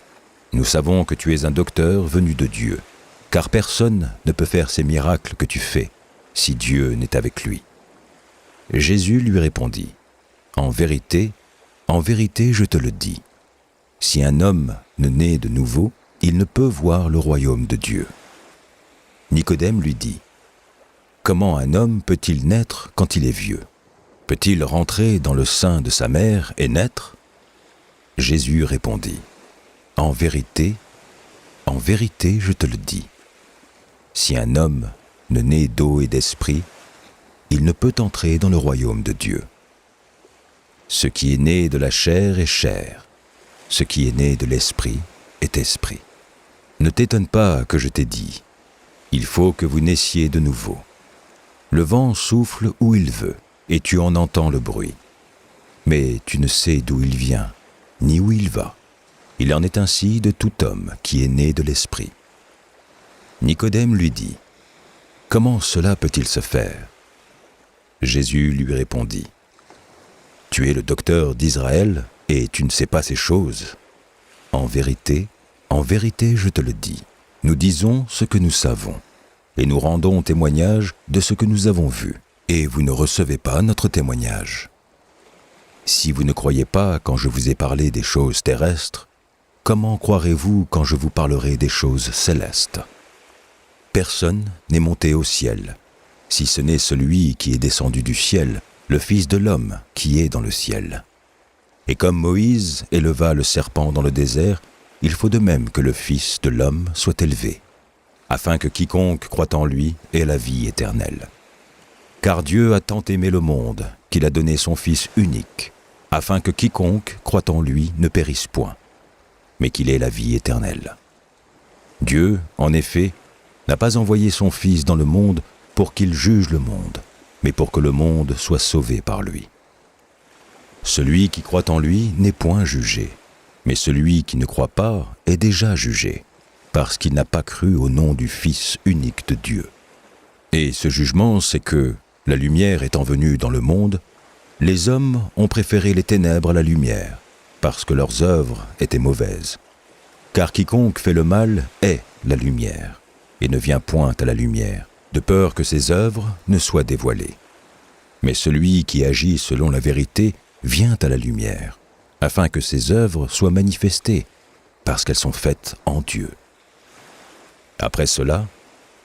B: nous savons que tu es un docteur venu de Dieu, car personne ne peut faire ces miracles que tu fais, si Dieu n'est avec lui. Jésus lui répondit : en vérité, je te le dis, si un homme ne naît de nouveau, il ne peut voir le royaume de Dieu. Nicodème lui dit : comment un homme peut-il naître quand il est vieux ? Peut-il rentrer dans le sein de sa mère et naître ? Jésus répondit : en vérité, je te le dis, si un homme ne naît d'eau et d'esprit, il ne peut entrer dans le royaume de Dieu. Ce qui est né de la chair est chair, ce qui est né de l'esprit est esprit. Ne t'étonne pas que je t'ai dit, il faut que vous naissiez de nouveau. Le vent souffle où il veut, et tu en entends le bruit. mais tu ne sais d'où il vient, ni où il va. Il en est ainsi de tout homme qui est né de l'Esprit. » Nicodème lui dit, « Comment cela peut-il se faire ?» Jésus lui répondit, « Tu es le docteur d'Israël et tu ne sais pas ces choses. En vérité, je te le dis, nous disons ce que nous savons, et nous rendons témoignage de ce que nous avons vu, et vous ne recevez pas notre témoignage. Si vous ne croyez pas quand je vous ai parlé des choses terrestres, comment croirez-vous quand je vous parlerai des choses célestes ? Personne n'est monté au ciel, si ce n'est celui qui est descendu du ciel, le Fils de l'homme qui est dans le ciel. Et comme Moïse éleva le serpent dans le désert, il faut de même que le Fils de l'homme soit élevé, afin que quiconque croit en lui ait la vie éternelle. Car Dieu a tant aimé le monde qu'il a donné son Fils unique, afin que quiconque croit en lui ne périsse point, mais qu'il ait la vie éternelle. Dieu, en effet, n'a pas envoyé son Fils dans le monde pour qu'il juge le monde, mais pour que le monde soit sauvé par lui. Celui qui croit en lui n'est point jugé, mais celui qui ne croit pas est déjà jugé, parce qu'il n'a pas cru au nom du Fils unique de Dieu. Et ce jugement, c'est que, la lumière étant venue dans le monde, les hommes ont préféré les ténèbres à la lumière, parce que leurs œuvres étaient mauvaises. Car quiconque fait le mal est la lumière, et ne vient point à la lumière, de peur que ses œuvres ne soient dévoilées. Mais celui qui agit selon la vérité vient à la lumière, afin que ses œuvres soient manifestées, parce qu'elles sont faites en Dieu. Après cela,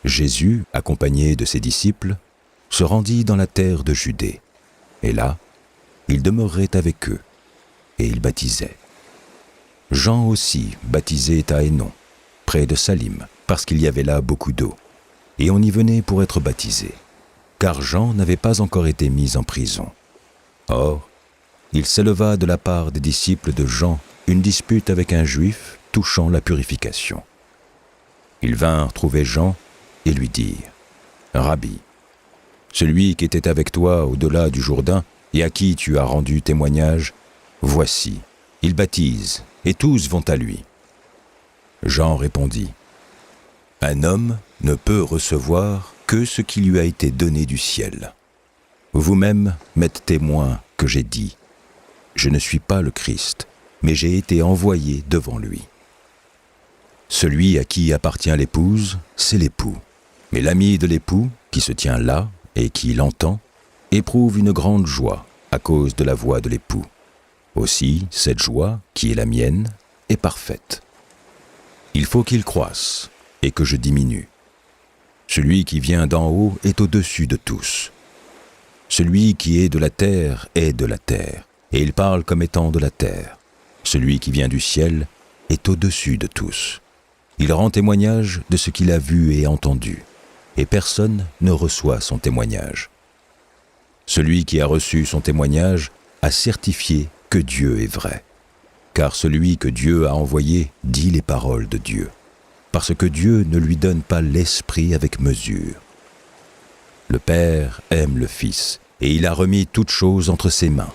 B: Jésus, accompagné de ses disciples, se rendit dans la terre de Judée, et là, il demeurait avec eux, et il baptisait. Jean aussi baptisait à Hénon, près de Salim, parce qu'il y avait là beaucoup d'eau, et on y venait pour être baptisé, car Jean n'avait pas encore été mis en prison. Or, il s'éleva de la part des disciples de Jean une dispute avec un juif touchant la purification. Ils vinrent trouver Jean et lui dirent, « Rabbi, celui qui était avec toi au-delà du Jourdain et à qui tu as rendu témoignage, voici, il baptise et tous vont à lui. » Jean répondit, « Un homme ne peut recevoir que ce qui lui a été donné du ciel. Vous-même m'êtes témoin que j'ai dit, je ne suis pas le Christ, mais j'ai été envoyé devant lui. Celui à qui appartient l'épouse, c'est l'époux. Mais l'ami de l'époux, qui se tient là et qui l'entend, éprouve une grande joie à cause de la voix de l'époux. Aussi, cette joie, qui est la mienne, est parfaite. Il faut qu'il croisse et que je diminue. Celui qui vient d'en haut est au-dessus de tous. Celui qui est de la terre, et il parle comme étant de la terre. Celui qui vient du ciel est au-dessus de tous. Il rend témoignage de ce qu'il a vu et entendu, et personne ne reçoit son témoignage. Celui qui a reçu son témoignage a certifié que Dieu est vrai, car celui que Dieu a envoyé dit les paroles de Dieu, parce que Dieu ne lui donne pas l'esprit avec mesure. Le Père aime le Fils, et il a remis toutes choses entre ses mains.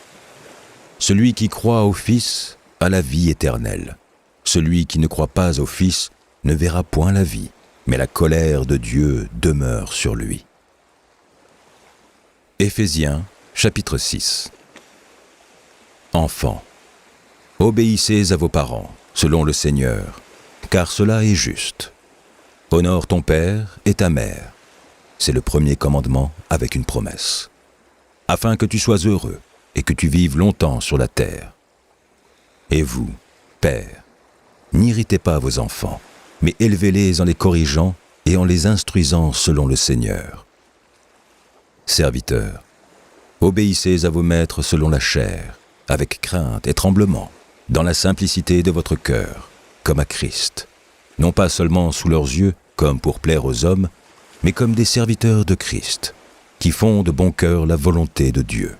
B: Celui qui croit au Fils a la vie éternelle. Celui qui ne croit pas au Fils ne verra point la vie, mais la colère de Dieu demeure sur lui. Éphésiens, chapitre 6. Enfants, obéissez à vos parents, selon le Seigneur, car cela est juste. Honore ton père et ta mère. C'est le premier commandement avec une promesse, afin que tu sois heureux et que tu vives longtemps sur la terre. Et vous, pères, n'irritez pas vos enfants, mais élevez-les en les corrigeant et en les instruisant selon le Seigneur. Serviteurs, obéissez à vos maîtres selon la chair, avec crainte et tremblement, dans la simplicité de votre cœur, comme à Christ, non pas seulement sous leurs yeux, comme pour plaire aux hommes, mais comme des serviteurs de Christ, qui font de bon cœur la volonté de Dieu.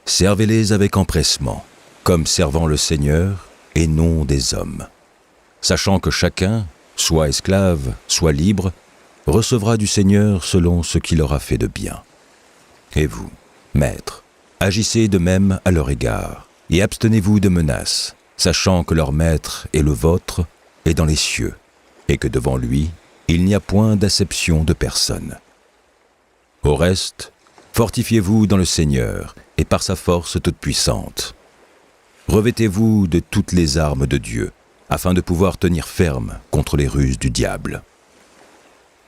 B: Servez-les avec empressement, comme servant le Seigneur et non des hommes, sachant que chacun, soit esclave, soit libre, recevra du Seigneur selon ce qu'il aura fait de bien. Et vous, maîtres, Agissez de même à leur égard, et abstenez-vous de menaces, sachant que leur maître et le vôtre est dans les cieux, et que devant lui, il n'y a point d'acception de personne. Au reste, fortifiez-vous dans le Seigneur et par sa force toute puissante. Revêtez-vous de toutes les armes de Dieu, afin de pouvoir tenir ferme contre les ruses du diable.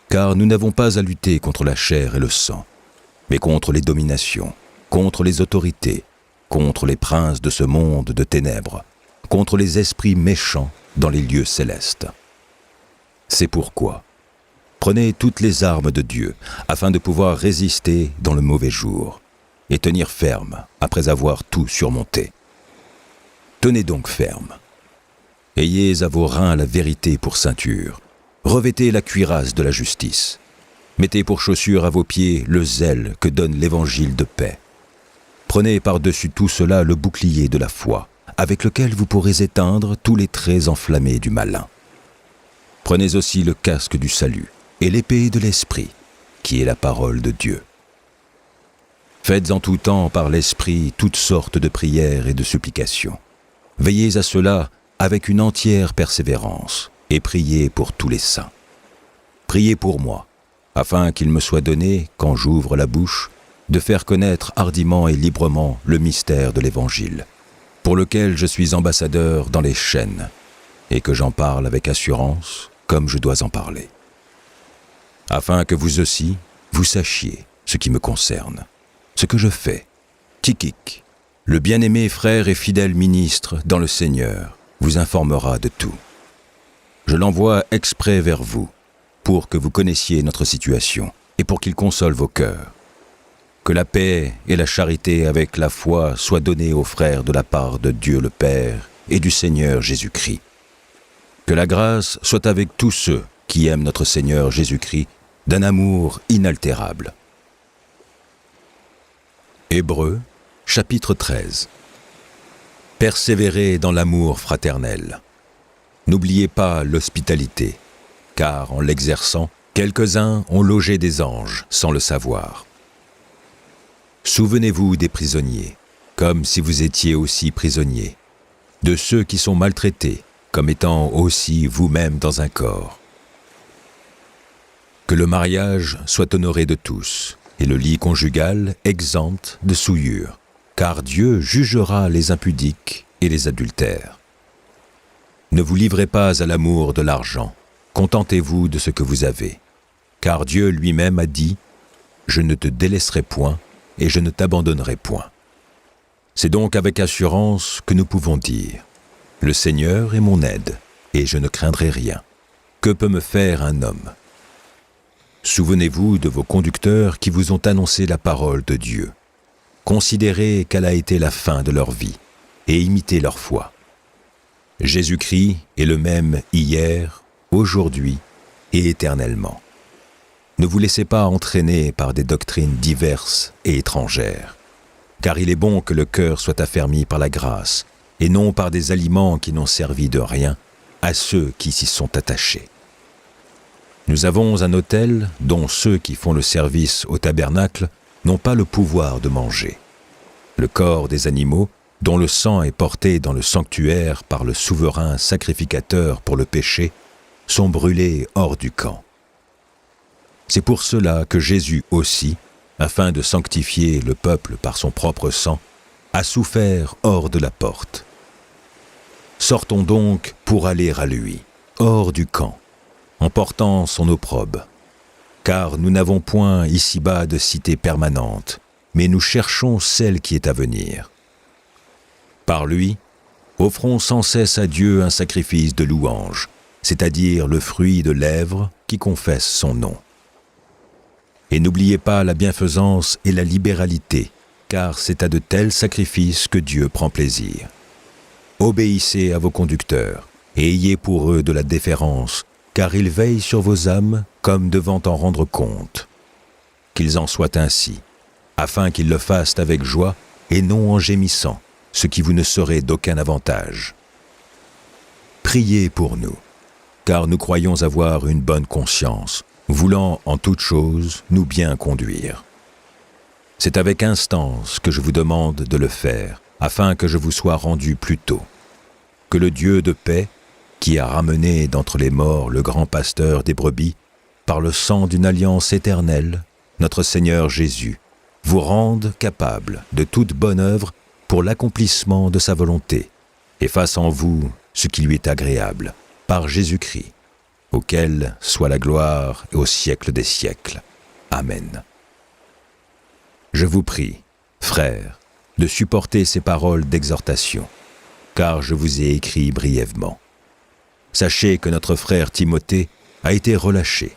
B: Car nous n'avons pas à lutter contre la chair et le sang, mais contre les dominations, contre les autorités, contre les princes de ce monde de ténèbres, contre les esprits méchants dans les lieux célestes. C'est pourquoi, prenez toutes les armes de Dieu, afin de pouvoir résister dans le mauvais jour, et tenir ferme après avoir tout surmonté. Tenez donc ferme. Ayez à vos reins la vérité pour ceinture. Revêtez la cuirasse de la justice. Mettez pour chaussure à vos pieds le zèle que donne l'évangile de paix. Prenez par-dessus tout cela le bouclier de la foi, avec lequel vous pourrez éteindre tous les traits enflammés du malin. Prenez aussi le casque du salut et l'épée de l'esprit, qui est la parole de Dieu. Faites en tout temps par l'esprit toutes sortes de prières et de supplications. Veillez à cela avec une entière persévérance et priez pour tous les saints. Priez pour moi, afin qu'il me soit donné, quand j'ouvre la bouche, de faire connaître hardiment et librement le mystère de l'Évangile, pour lequel je suis ambassadeur dans les chaînes, et que j'en parle avec assurance, comme je dois en parler. Afin que vous aussi, vous sachiez ce qui me concerne, ce que je fais. Tychik, le bien-aimé frère et fidèle ministre dans le Seigneur, vous informera de tout. Je l'envoie exprès vers vous, pour que vous connaissiez notre situation, et pour qu'il console vos cœurs. Que la paix et la charité avec la foi soient données aux frères de la part de Dieu le Père et du Seigneur Jésus-Christ. Que la grâce soit avec tous ceux qui aiment notre Seigneur Jésus-Christ d'un amour inaltérable. Hébreux, chapitre 13. Persévérez dans l'amour fraternel. N'oubliez pas l'hospitalité, car en l'exerçant, quelques-uns ont logé des anges sans le savoir. Souvenez-vous des prisonniers, comme si vous étiez aussi prisonniers, de ceux qui sont maltraités, comme étant aussi vous-même dans un corps. Que le mariage soit honoré de tous, et le lit conjugal exempt de souillure, car Dieu jugera les impudiques et les adultères. Ne vous livrez pas à l'amour de l'argent, contentez-vous de ce que vous avez, car Dieu lui-même a dit « Je ne te délaisserai point, et je ne t'abandonnerai point. » C'est donc avec assurance que nous pouvons dire « Le Seigneur est mon aide, et je ne craindrai rien. Que peut me faire un homme ?» Souvenez-vous de vos conducteurs qui vous ont annoncé la parole de Dieu. Considérez quelle a été la fin de leur vie, et imitez leur foi. Jésus-Christ est le même hier, aujourd'hui et éternellement. Ne vous laissez pas entraîner par des doctrines diverses et étrangères, car il est bon que le cœur soit affermi par la grâce, et non par des aliments qui n'ont servi de rien à ceux qui s'y sont attachés. Nous avons un autel dont ceux qui font le service au tabernacle n'ont pas le pouvoir de manger. Le corps des animaux, dont le sang est porté dans le sanctuaire par le souverain sacrificateur pour le péché, sont brûlés hors du camp. C'est pour cela que Jésus aussi, afin de sanctifier le peuple par son propre sang, a souffert hors de la porte. Sortons donc pour aller à lui, hors du camp, en portant son opprobre, car nous n'avons point ici-bas de cité permanente, mais nous cherchons celle qui est à venir. Par lui, offrons sans cesse à Dieu un sacrifice de louange, c'est-à-dire le fruit de lèvres qui confessent son nom. Et n'oubliez pas la bienfaisance et la libéralité, car c'est à de tels sacrifices que Dieu prend plaisir. Obéissez à vos conducteurs, et ayez pour eux de la déférence, car ils veillent sur vos âmes comme devant en rendre compte. Qu'ils en soient ainsi, afin qu'ils le fassent avec joie et non en gémissant, ce qui vous ne serait d'aucun avantage. Priez pour nous, car nous croyons avoir une bonne conscience, voulant en toute chose nous bien conduire. C'est avec instance que je vous demande de le faire, afin que je vous sois rendu plus tôt. Que le Dieu de paix, qui a ramené d'entre les morts le grand pasteur des brebis, par le sang d'une alliance éternelle, notre Seigneur Jésus, vous rende capable de toute bonne œuvre pour l'accomplissement de sa volonté, et fasse en vous ce qui lui est agréable, par Jésus-Christ, auquel soit la gloire au siècle des siècles. Amen. Je vous prie, frères, de supporter ces paroles d'exhortation, car je vous ai écrit brièvement. Sachez que notre frère Timothée a été relâché.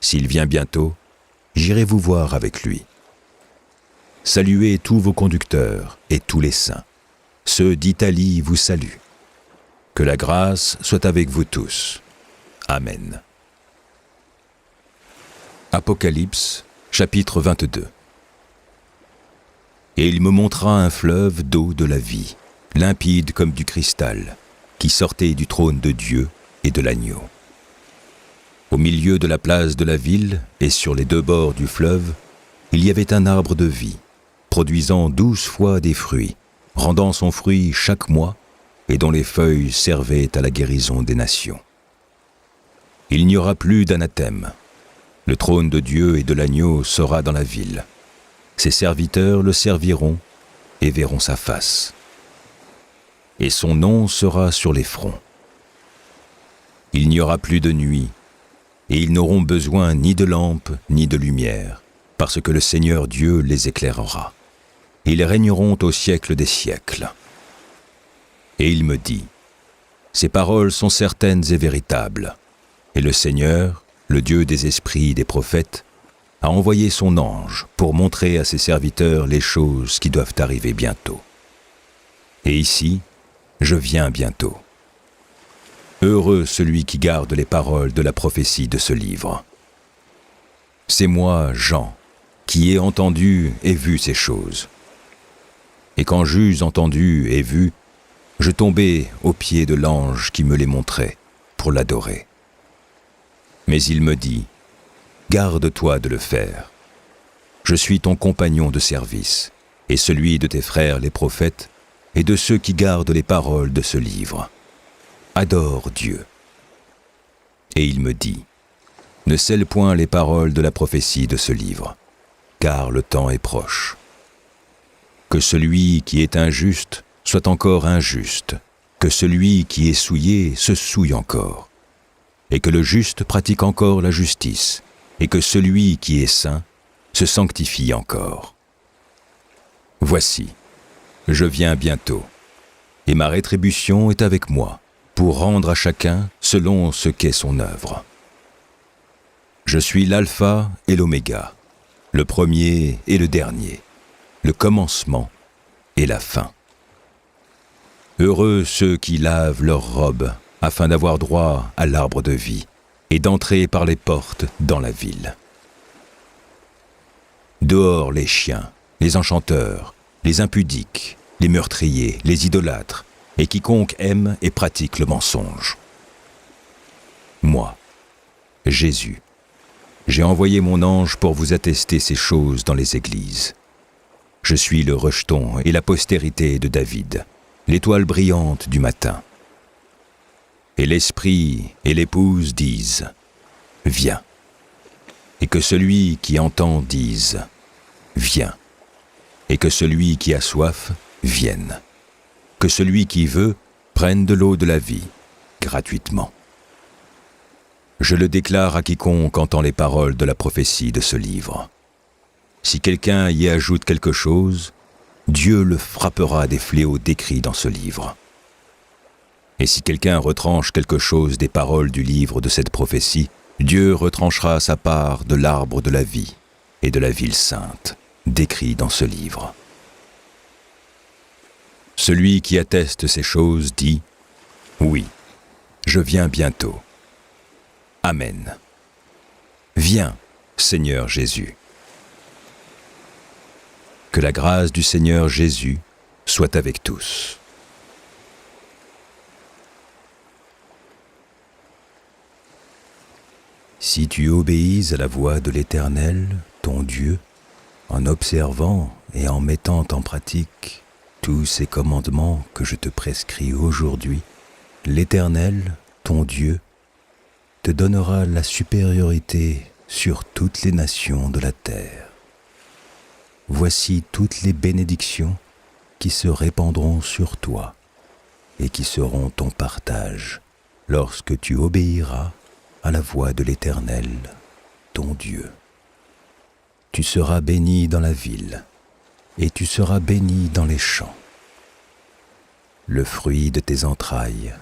B: S'il vient bientôt, j'irai vous voir avec lui. Saluez tous vos conducteurs et tous les saints. Ceux d'Italie vous saluent. Que la grâce soit avec vous tous. Amen. Apocalypse, chapitre 22. Et il me montra un fleuve d'eau de la vie, limpide comme du cristal, qui sortait du trône de Dieu et de l'agneau. Au milieu de la place de la ville et sur les deux bords du fleuve, il y avait un arbre de vie, produisant 12 fois des fruits, rendant son fruit chaque mois, et dont les feuilles servaient à la guérison des nations. Il n'y aura plus d'anathème. Le trône de Dieu et de l'agneau sera dans la ville. Ses serviteurs le serviront et verront sa face. Et son nom sera sur les fronts. Il n'y aura plus de nuit, et ils n'auront besoin ni de lampe ni de lumière, parce que le Seigneur Dieu les éclairera. Ils régneront au siècle des siècles. Et il me dit, ces paroles sont certaines et véritables, et le Seigneur, le Dieu des esprits et des prophètes, a envoyé son ange pour montrer à ses serviteurs les choses qui doivent arriver bientôt. Et ici, je viens bientôt. Heureux celui qui garde les paroles de la prophétie de ce livre. C'est moi, Jean, qui ai entendu et vu ces choses. Et quand j'eus entendu et vu, je tombai aux pieds de l'ange qui me les montrait pour l'adorer. Mais il me dit, garde-toi de le faire. Je suis ton compagnon de service, et celui de tes frères les prophètes, et de ceux qui gardent les paroles de ce livre. Adore Dieu. Et il me dit, ne scelle point les paroles de la prophétie de ce livre, car le temps est proche. Que celui qui est injuste soit encore injuste, que celui qui est souillé se souille encore, et que le juste pratique encore la justice, et que celui qui est saint se sanctifie encore. Voici, je viens bientôt, et ma rétribution est avec moi, pour rendre à chacun selon ce qu'est son œuvre. Je suis l'alpha et l'oméga, le premier et le dernier, le commencement et la fin. Heureux ceux qui lavent leurs robes, afin d'avoir droit à l'arbre de vie, et d'entrer par les portes dans la ville. Dehors les chiens, les enchanteurs, les impudiques, les meurtriers, les idolâtres, et quiconque aime et pratique le mensonge. Moi, Jésus, j'ai envoyé mon ange pour vous attester ces choses dans les églises. Je suis le rejeton et la postérité de David, l'étoile brillante du matin. Et l'esprit et l'épouse disent, viens. Et que celui qui entend dise, viens. Et que celui qui a soif vienne. Que celui qui veut prenne de l'eau de la vie, gratuitement. Je le déclare à quiconque entend les paroles de la prophétie de ce livre. Si quelqu'un y ajoute quelque chose, Dieu le frappera des fléaux décrits dans ce livre. Et si quelqu'un retranche quelque chose des paroles du livre de cette prophétie, Dieu retranchera sa part de l'arbre de la vie et de la ville sainte, décrits dans ce livre. Celui qui atteste ces choses dit, oui, je viens bientôt. Amen. Viens, Seigneur Jésus. Que la grâce du Seigneur Jésus soit avec tous. Si tu obéis à la voix de l'Éternel, ton Dieu,
A: en observant et en mettant en pratique tous ces commandements que je te prescris aujourd'hui, l'Éternel, ton Dieu, te donnera la supériorité sur toutes les nations de la terre. Voici toutes les bénédictions qui se répandront sur toi et qui seront ton partage lorsque tu obéiras à la voix de l'Éternel, ton Dieu. Tu seras béni dans la ville et tu seras béni dans les champs. Le fruit de tes entrailles,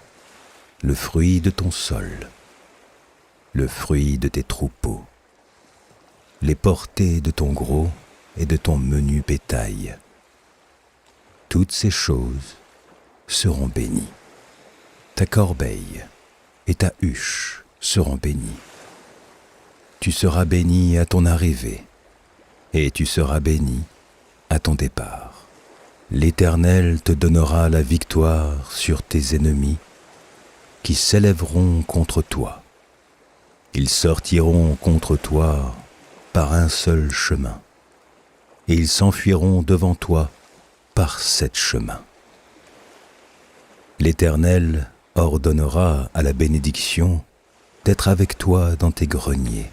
A: le fruit de ton sol, le fruit de tes troupeaux, les portées de ton gros et de ton menu bétail. Toutes ces choses seront bénies. Ta corbeille et ta huche seront bénies. Tu seras béni à ton arrivée et tu seras béni à ton départ. L'Éternel te donnera la victoire sur tes ennemis qui s'élèveront contre toi. Ils sortiront contre toi par un seul chemin, et ils s'enfuiront devant toi par 7 chemins. L'Éternel ordonnera à la bénédiction d'être avec toi dans tes greniers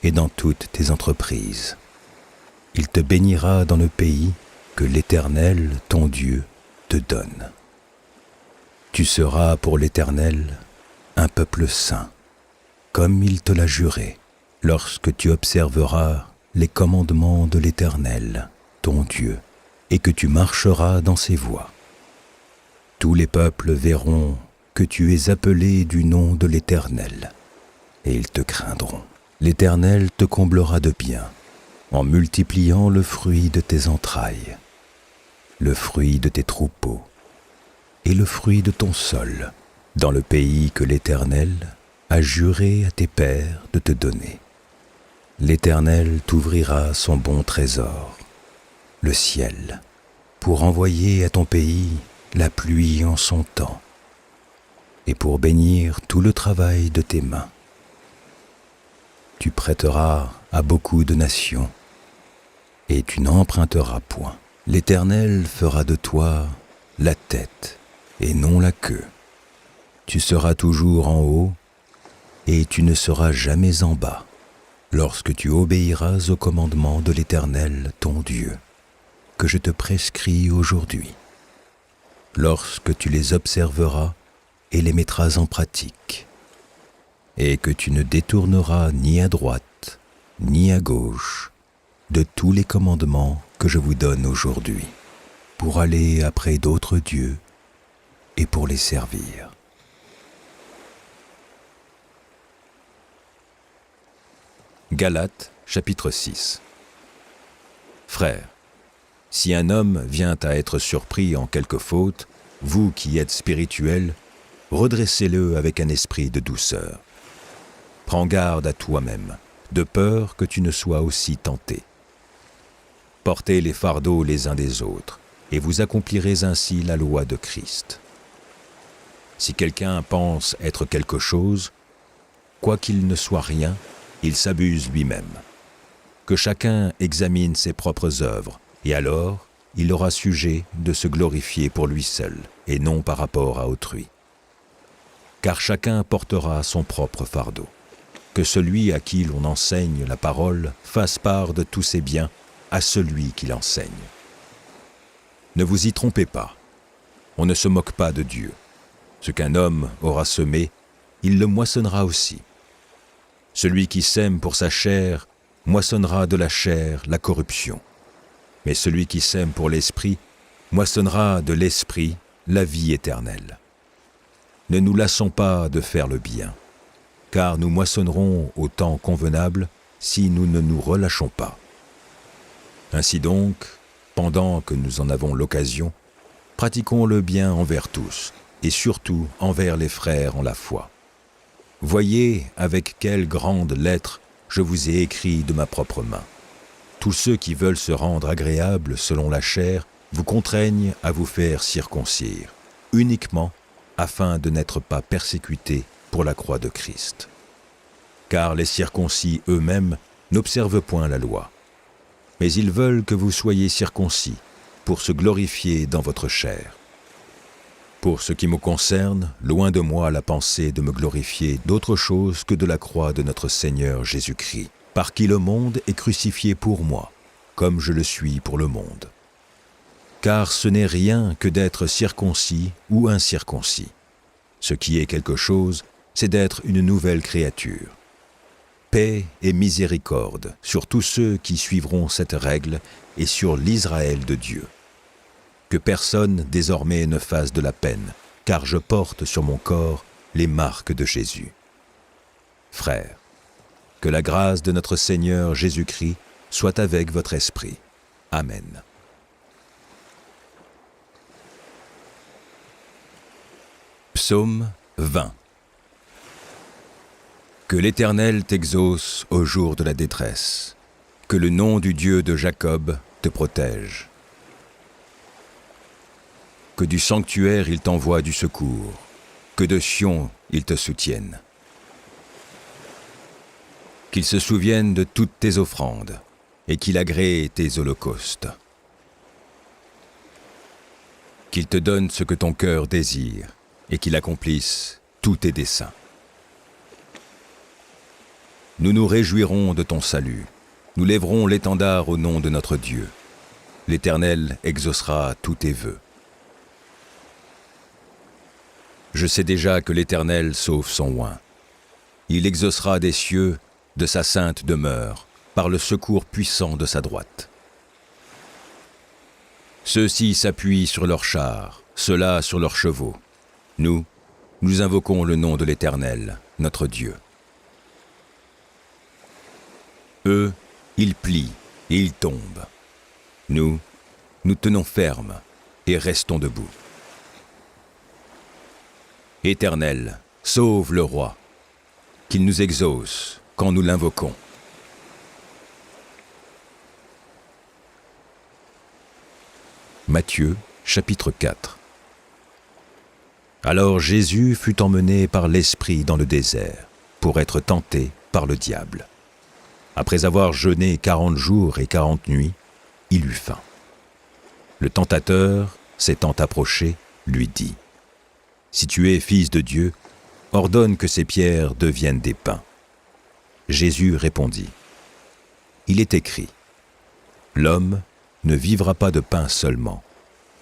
A: et dans toutes tes entreprises. Il te bénira dans le pays que l'Éternel, ton Dieu, te donne. Tu seras pour l'Éternel un peuple saint, comme il te l'a juré, lorsque tu observeras les commandements de l'Éternel, ton Dieu, et que tu marcheras dans ses voies. Tous les peuples verront que tu es appelé du nom de l'Éternel, et ils te craindront. L'Éternel te comblera de bien, en multipliant le fruit de tes entrailles, le fruit de tes troupeaux, et le fruit de ton sol, dans le pays que l'Éternel a juré à tes pères de te donner. L'Éternel t'ouvrira son bon trésor, le ciel, pour envoyer à ton pays la pluie en son temps, et pour bénir tout le travail de tes mains. Tu prêteras à beaucoup de nations, et tu n'emprunteras point. L'Éternel fera de toi la tête et non la queue. Tu seras toujours en haut, et tu ne seras jamais en bas, lorsque tu obéiras aux commandements de l'Éternel, ton Dieu, que je te prescris aujourd'hui. Lorsque tu les observeras et les mettras en pratique, et que tu ne détourneras ni à droite, ni à gauche, de tous les commandements que je vous donne aujourd'hui, pour aller après d'autres dieux et pour les servir.
B: Galates, chapitre 6. Frères, si un homme vient à être surpris en quelque faute, vous qui êtes spirituels, redressez-le avec un esprit de douceur. Prends garde à toi-même, de peur que tu ne sois aussi tenté. Portez les fardeaux les uns des autres, et vous accomplirez ainsi la loi de Christ. Si quelqu'un pense être quelque chose, quoiqu'il ne soit rien, il s'abuse lui-même. Que chacun examine ses propres œuvres, et alors il aura sujet de se glorifier pour lui seul, et non par rapport à autrui. Car chacun portera son propre fardeau. Que celui à qui l'on enseigne la parole fasse part de tous ses biens à celui qui l'enseigne. Ne vous y trompez pas, on ne se moque pas de Dieu. Ce qu'un homme aura semé, il le moissonnera aussi. Celui qui sème pour sa chair moissonnera de la chair la corruption. Mais celui qui sème pour l'esprit moissonnera de l'esprit la vie éternelle. Ne nous lassons pas de faire le bien, car nous moissonnerons au temps convenable si nous ne nous relâchons pas. Ainsi donc, pendant que nous en avons l'occasion, pratiquons le bien envers tous, et surtout envers les frères en la foi. Voyez avec quelle grande lettre je vous ai écrit de ma propre main. Tous ceux qui veulent se rendre agréables selon la chair vous contraignent à vous faire circoncire, uniquement afin de n'être pas persécutés pour la croix de Christ. Car les circoncis eux-mêmes n'observent point la loi. mais ils veulent que vous soyez circoncis, pour se glorifier dans votre chair. Pour ce qui me concerne, loin de moi la pensée de me glorifier d'autre chose que de la croix de notre Seigneur Jésus-Christ, par qui le monde est crucifié pour moi, comme je le suis pour le monde. Car ce n'est rien que d'être circoncis ou incirconcis. Ce qui est quelque chose, c'est d'être une nouvelle créature. Paix et miséricorde sur tous ceux qui suivront cette règle et sur l'Israël de Dieu. Que personne désormais ne fasse de la peine, car je porte sur mon corps les marques de Jésus. Frères, que la grâce de notre Seigneur Jésus-Christ soit avec votre esprit. Amen. Psaume 20. Que l'Éternel t'exauce au jour de la détresse, que le nom du Dieu de Jacob te protège. Que du sanctuaire il t'envoie du secours, que de Sion il te soutienne. Qu'il se souvienne de toutes tes offrandes, et qu'il agrée tes holocaustes. Qu'il te donne ce que ton cœur désire, et qu'il accomplisse tous tes desseins. Nous nous réjouirons de ton salut, nous lèverons l'étendard au nom de notre Dieu. L'Éternel exaucera tous tes vœux. Je sais déjà que l'Éternel sauve son oint. Il exaucera des cieux, de sa sainte demeure, par le secours puissant de sa droite. Ceux-ci s'appuient sur leurs chars, ceux-là sur leurs chevaux. Nous invoquons le nom de l'Éternel, notre Dieu. Eux, ils plient et ils tombent. Nous tenons ferme et restons debout. Éternel, sauve le roi, qu'il nous exauce quand nous l'invoquons. Matthieu, chapitre 4. Alors Jésus fut emmené par l'Esprit dans le désert, pour être tenté par le diable. Après avoir jeûné 40 jours et 40 nuits, il eut faim. Le tentateur, s'étant approché, lui dit : « Si tu es fils de Dieu, ordonne que ces pierres deviennent des pains. » Jésus répondit : « Il est écrit : L'homme ne vivra pas de pain seulement,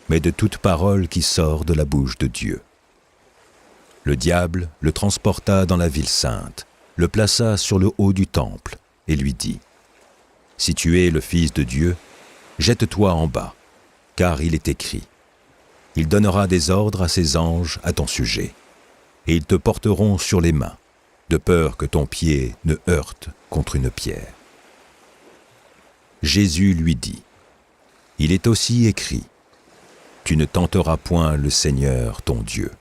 B: mais de toute parole qui sort de la bouche de Dieu. » Le diable le transporta dans la ville sainte, le plaça sur le haut du temple et lui dit : « Si tu es le Fils de Dieu, jette-toi en bas, car il est écrit : Il donnera des ordres à ses anges à ton sujet, et ils te porteront sur les mains, de peur que ton pied ne heurte contre une pierre. » Jésus lui dit : « Il est aussi écrit : Tu ne tenteras point le Seigneur ton Dieu. »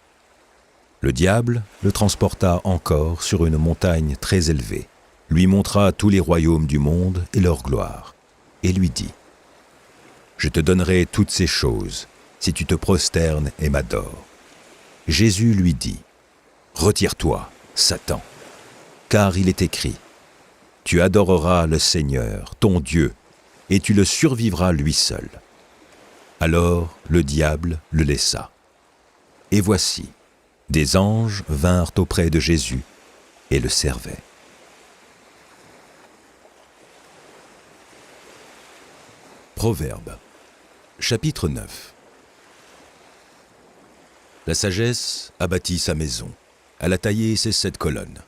B: Le diable le transporta encore sur une montagne très élevée, lui montra tous les royaumes du monde et leur gloire, et lui dit : « Je te donnerai toutes ces choses, si tu te prosternes et m'adores. » Jésus lui dit : « Retire-toi, Satan, car il est écrit : Tu adoreras le Seigneur, ton Dieu, et tu le survivras lui seul. » Alors le diable le laissa. Et voici, des anges vinrent auprès de Jésus et le servaient. Proverbes, chapitre 9. La sagesse a bâti sa maison, elle a taillé ses 7 colonnes,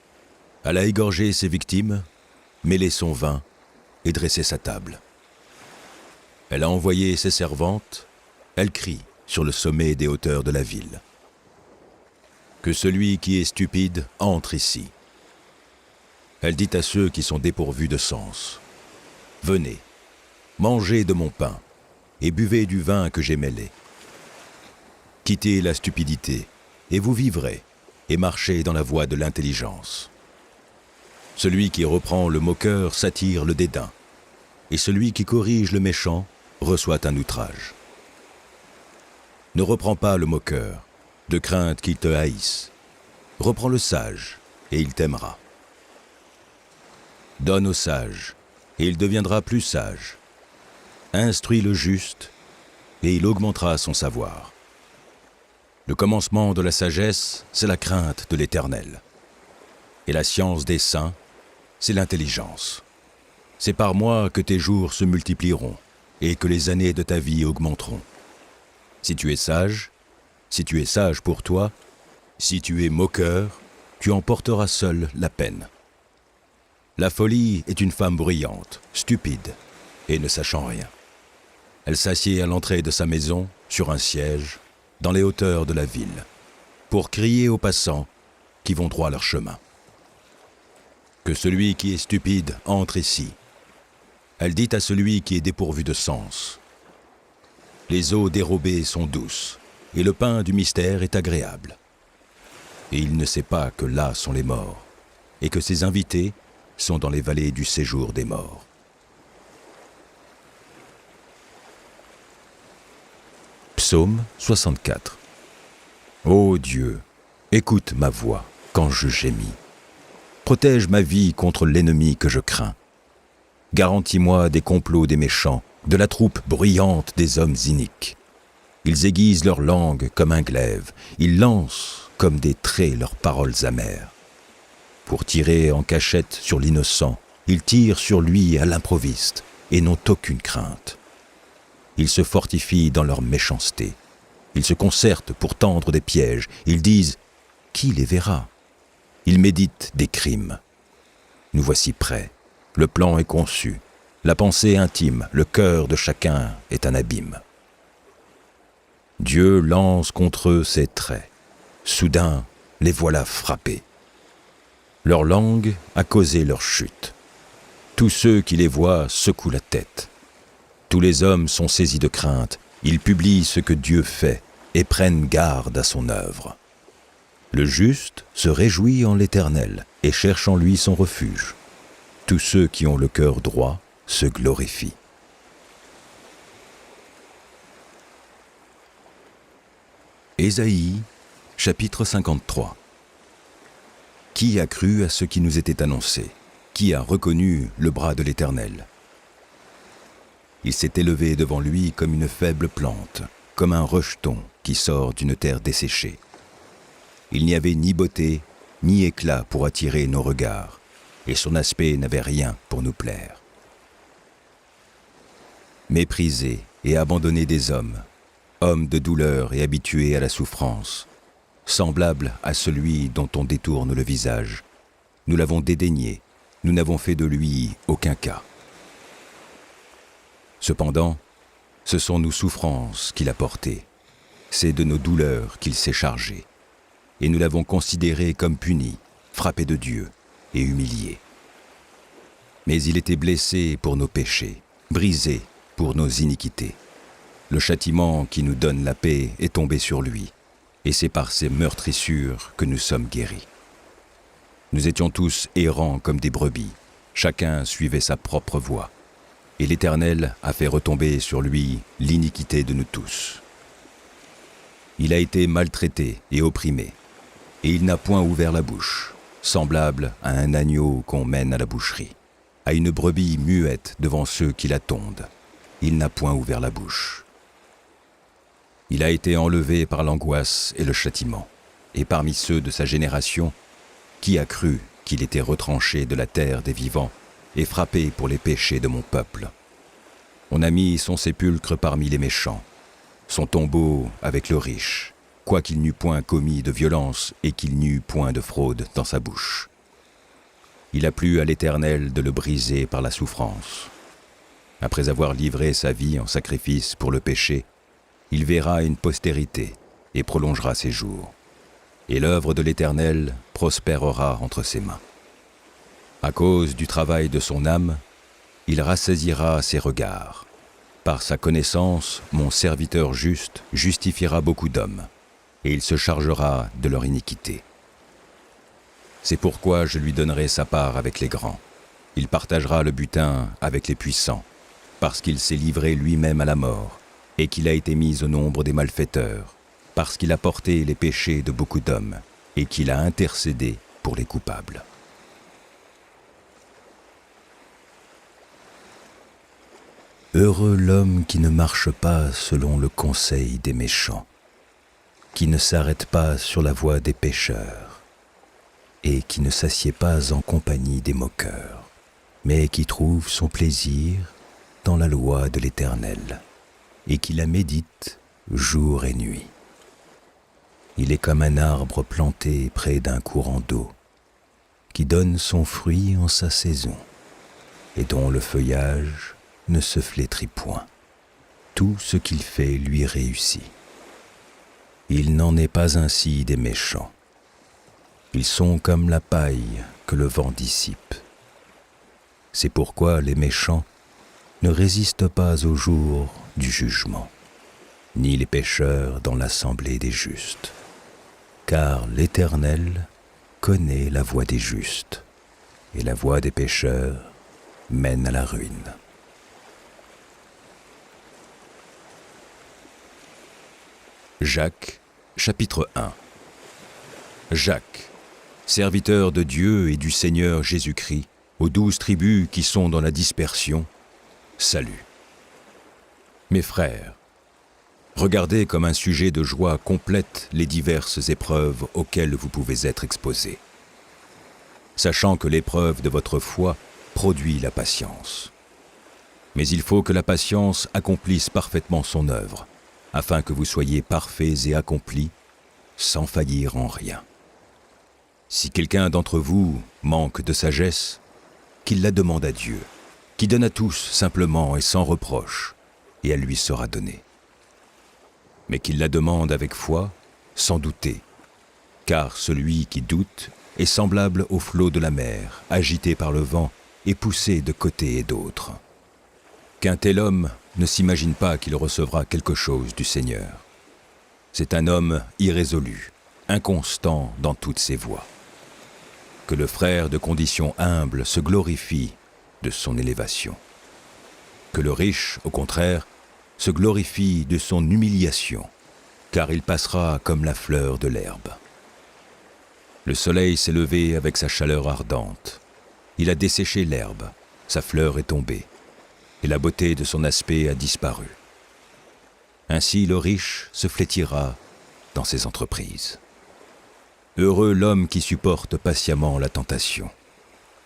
B: elle a égorgé ses victimes, mêlé son vin et dressé sa table. Elle a envoyé ses servantes, elle crie sur le sommet des hauteurs de la ville. Que celui qui est stupide entre ici. Elle dit à ceux qui sont dépourvus de sens : Venez, mangez de mon pain et buvez du vin que j'ai mêlé. Quittez la stupidité et vous vivrez, et marchez dans la voie de l'intelligence. Celui qui reprend le moqueur s'attire le dédain, et celui qui corrige le méchant reçoit un outrage. Ne reprends pas le moqueur, de crainte qu'il te haïsse. Reprends le sage, et il t'aimera. Donne au sage, et il deviendra plus sage. Instruis le juste, et il augmentera son savoir. Le commencement de la sagesse, c'est la crainte de l'Éternel. Et la science des saints, c'est l'intelligence. C'est par moi que tes jours se multiplieront, et que les années de ta vie augmenteront. Si tu es sage pour toi, si tu es moqueur, tu emporteras seul la peine. La folie est une femme bruyante, stupide, et ne sachant rien. Elle s'assied à l'entrée de sa maison, sur un siège, dans les hauteurs de la ville, pour crier aux passants qui vont droit leur chemin. Que celui qui est stupide entre ici. Elle dit à celui qui est dépourvu de sens. Les eaux dérobées sont douces, et le pain du mystère est agréable. Et il ne sait pas que là sont les morts, et que ses invités sont dans les vallées du séjour des morts. Psaume 64. Ô Dieu, écoute ma voix quand je gémis. Protège ma vie contre l'ennemi que je crains. Garantis-moi des complots des méchants, de la troupe bruyante des hommes iniques. Ils aiguisent leur langue comme un glaive, ils lancent comme des traits leurs paroles amères. Pour tirer en cachette sur l'innocent, ils tirent sur lui à l'improviste et n'ont aucune crainte. Ils se fortifient dans leur méchanceté. Ils se concertent pour tendre des pièges. Ils disent « Qui les verra ?» Ils méditent des crimes. Nous voici prêts. Le plan est conçu. La pensée intime, le cœur de chacun est un abîme. Dieu lance contre eux ses traits. Soudain, les voilà frappés. Leur langue a causé leur chute. Tous ceux qui les voient secouent la tête. Tous les hommes sont saisis de crainte. Ils publient ce que Dieu fait et prennent garde à son œuvre. Le juste se réjouit en l'Éternel et cherche en lui son refuge. Tous ceux qui ont le cœur droit se glorifient. Ésaïe, chapitre 53. Qui a cru à ce qui nous était annoncé? Qui a reconnu le bras de l'Éternel? Il s'est élevé devant lui comme une faible plante, comme un rejeton qui sort d'une terre desséchée. Il n'y avait ni beauté, ni éclat pour attirer nos regards, et son aspect n'avait rien pour nous plaire. Méprisé et abandonné des hommes, homme de douleur et habitué à la souffrance, semblable à celui dont on détourne le visage, nous l'avons dédaigné, nous n'avons fait de lui aucun cas. Cependant, ce sont nos souffrances qu'il a portées, c'est de nos douleurs qu'il s'est chargé, et nous l'avons considéré comme puni, frappé de Dieu et humilié. Mais il était blessé pour nos péchés, brisé pour nos iniquités. Le châtiment qui nous donne la paix est tombé sur lui, et c'est par ses meurtrissures que nous sommes guéris. Nous étions tous errants comme des brebis, chacun suivait sa propre voie, et l'Éternel a fait retomber sur lui l'iniquité de nous tous. Il a été maltraité et opprimé, et il n'a point ouvert la bouche, semblable à un agneau qu'on mène à la boucherie, à une brebis muette devant ceux qui la tondent. Il n'a point ouvert la bouche. Il a été enlevé par l'angoisse et le châtiment, et parmi ceux de sa génération, qui a cru qu'il était retranché de la terre des vivants et frappé pour les péchés de mon peuple? On a mis son sépulcre parmi les méchants, son tombeau avec le riche, quoiqu'il n'eût point commis de violence et qu'il n'eût point de fraude dans sa bouche. Il a plu à l'Éternel de le briser par la souffrance. Après avoir livré sa vie en sacrifice pour le péché, il verra une postérité et prolongera ses jours. Et l'œuvre de l'Éternel prospérera entre ses mains. À cause du travail de son âme, il rassaisira ses regards. Par sa connaissance, mon serviteur juste justifiera beaucoup d'hommes, et il se chargera de leur iniquité. C'est pourquoi je lui donnerai sa part avec les grands. Il partagera le butin avec les puissants, parce qu'il s'est livré lui-même à la mort, et qu'il a été mis au nombre des malfaiteurs, parce qu'il a porté les péchés de beaucoup d'hommes, et qu'il a intercédé pour les coupables.
A: Heureux l'homme qui ne marche pas selon le conseil des méchants, qui ne s'arrête pas sur la voie des pécheurs, et qui ne s'assied pas en compagnie des moqueurs, mais qui trouve son plaisir dans la loi de l'Éternel, et qui la médite jour et nuit. Il est comme un arbre planté près d'un courant d'eau, qui donne son fruit en sa saison, et dont le feuillage ne se flétrit point. Tout ce qu'il fait lui réussit. Il n'en est pas ainsi des méchants. Ils sont comme la paille que le vent dissipe. C'est pourquoi les méchants ne résistent pas au jour du jugement, ni les pécheurs dans l'assemblée des justes. Car l'Éternel connaît la voie des justes, et la voie des pécheurs mène à la ruine.
B: Jacques, chapitre 1. Jacques, serviteur de Dieu et du Seigneur Jésus-Christ, aux 12 tribus qui sont dans la dispersion, salut. Mes frères, regardez comme un sujet de joie complète les diverses épreuves auxquelles vous pouvez être exposés, sachant que l'épreuve de votre foi produit la patience. Mais il faut que la patience accomplisse parfaitement son œuvre, afin que vous soyez parfaits et accomplis, sans faillir en rien. Si quelqu'un d'entre vous manque de sagesse, qu'il la demande à Dieu, qui donne à tous simplement et sans reproche, et elle lui sera donnée. Mais qu'il la demande avec foi, sans douter, car celui qui doute est semblable au flot de la mer, agité par le vent et poussé de côté et d'autre. Qu'un tel homme ne s'imagine pas qu'il recevra quelque chose du Seigneur. C'est un homme irrésolu, inconstant dans toutes ses voies. Que le frère de condition humble se glorifie de son élévation. Que le riche, au contraire, se glorifie de son humiliation, car il passera comme la fleur de l'herbe. Le soleil s'est levé avec sa chaleur ardente. Il a desséché l'herbe, sa fleur est tombée, et la beauté de son aspect a disparu. Ainsi le riche se flétira dans ses entreprises. Heureux l'homme qui supporte patiemment la tentation,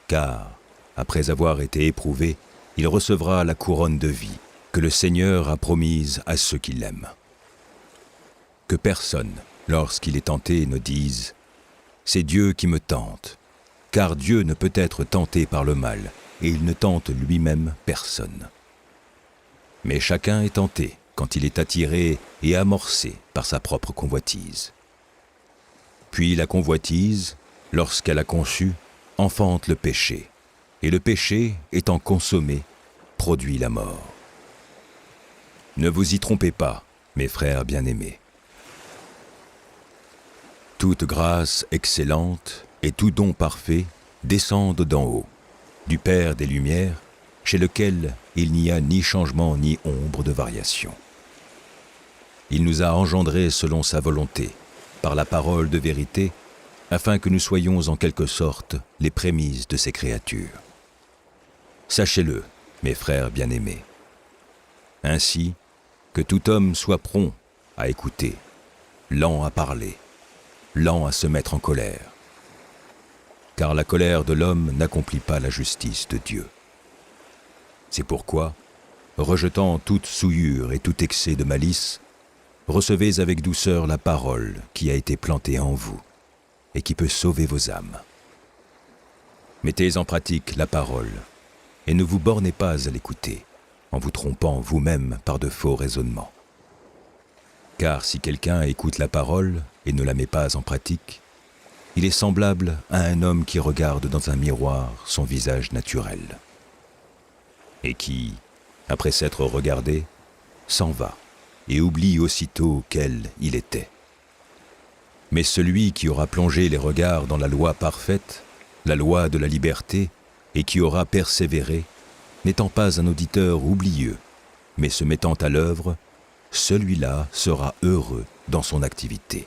B: car, après avoir été éprouvé, il recevra la couronne de vie que le Seigneur a promise à ceux qui l'aiment. Que personne, lorsqu'il est tenté, ne dise « C'est Dieu qui me tente », car Dieu ne peut être tenté par le mal, et il ne tente lui-même personne. Mais chacun est tenté quand il est attiré et amorcé par sa propre convoitise. Puis la convoitise, lorsqu'elle a conçu, enfante le péché, et le péché, étant consommé, produit la mort. Ne vous y trompez pas, mes frères bien-aimés. Toute grâce excellente et tout don parfait descendent d'en haut, du Père des Lumières, chez lequel il n'y a ni changement ni ombre de variation. Il nous a engendrés selon sa volonté, par la parole de vérité, afin que nous soyons en quelque sorte les prémices de ses créatures. Sachez-le, mes frères bien-aimés. Ainsi, que tout homme soit prompt à écouter, lent à parler, lent à se mettre en colère. Car la colère de l'homme n'accomplit pas la justice de Dieu. C'est pourquoi, rejetant toute souillure et tout excès de malice, recevez avec douceur la parole qui a été plantée en vous et qui peut sauver vos âmes. Mettez en pratique la parole et ne vous bornez pas à l'écouter en vous trompant vous-même par de faux raisonnements. Car si quelqu'un écoute la parole et ne la met pas en pratique, il est semblable à un homme qui regarde dans un miroir son visage naturel et qui, après s'être regardé, s'en va et oublie aussitôt quel il était. Mais celui qui aura plongé les regards dans la loi parfaite, la loi de la liberté, et qui aura persévéré, n'étant pas un auditeur oublieux, mais se mettant à l'œuvre, celui-là sera heureux dans son activité.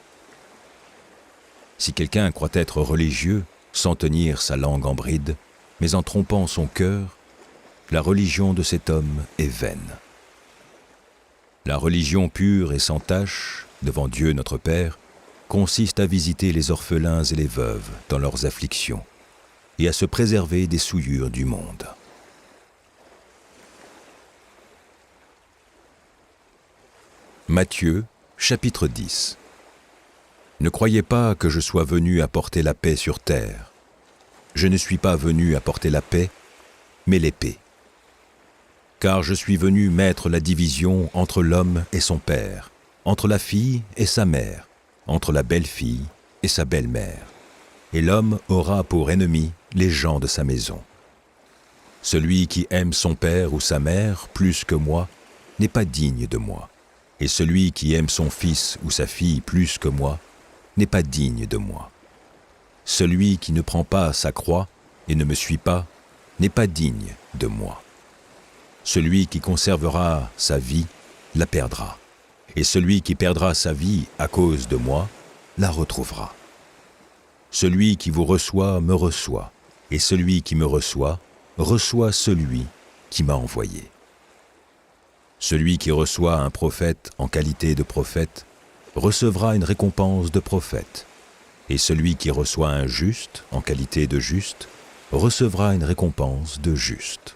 B: Si quelqu'un croit être religieux, sans tenir sa langue en bride, mais en trompant son cœur, la religion de cet homme est vaine. La religion pure et sans tache, devant Dieu notre Père, consiste à visiter les orphelins et les veuves dans leurs afflictions et à se préserver des souillures du monde. Matthieu, chapitre 10. Ne croyez pas que je sois venu apporter la paix sur terre. Je ne suis pas venu apporter la paix, mais l'épée. Car je suis venu mettre la division entre l'homme et son père, entre la fille et sa mère, entre la belle-fille et sa belle-mère. Et l'homme aura pour ennemi les gens de sa maison. Celui qui aime son père ou sa mère plus que moi n'est pas digne de moi. Et celui qui aime son fils ou sa fille plus que moi n'est pas digne de moi. Celui qui ne prend pas sa croix et ne me suit pas n'est pas digne de moi. Celui qui conservera sa vie la perdra, et celui qui perdra sa vie à cause de moi la retrouvera. Celui qui vous reçoit me reçoit, et celui qui me reçoit reçoit celui qui m'a envoyé. Celui qui reçoit un prophète en qualité de prophète recevra une récompense de prophète, et celui qui reçoit un juste en qualité de juste recevra une récompense de juste.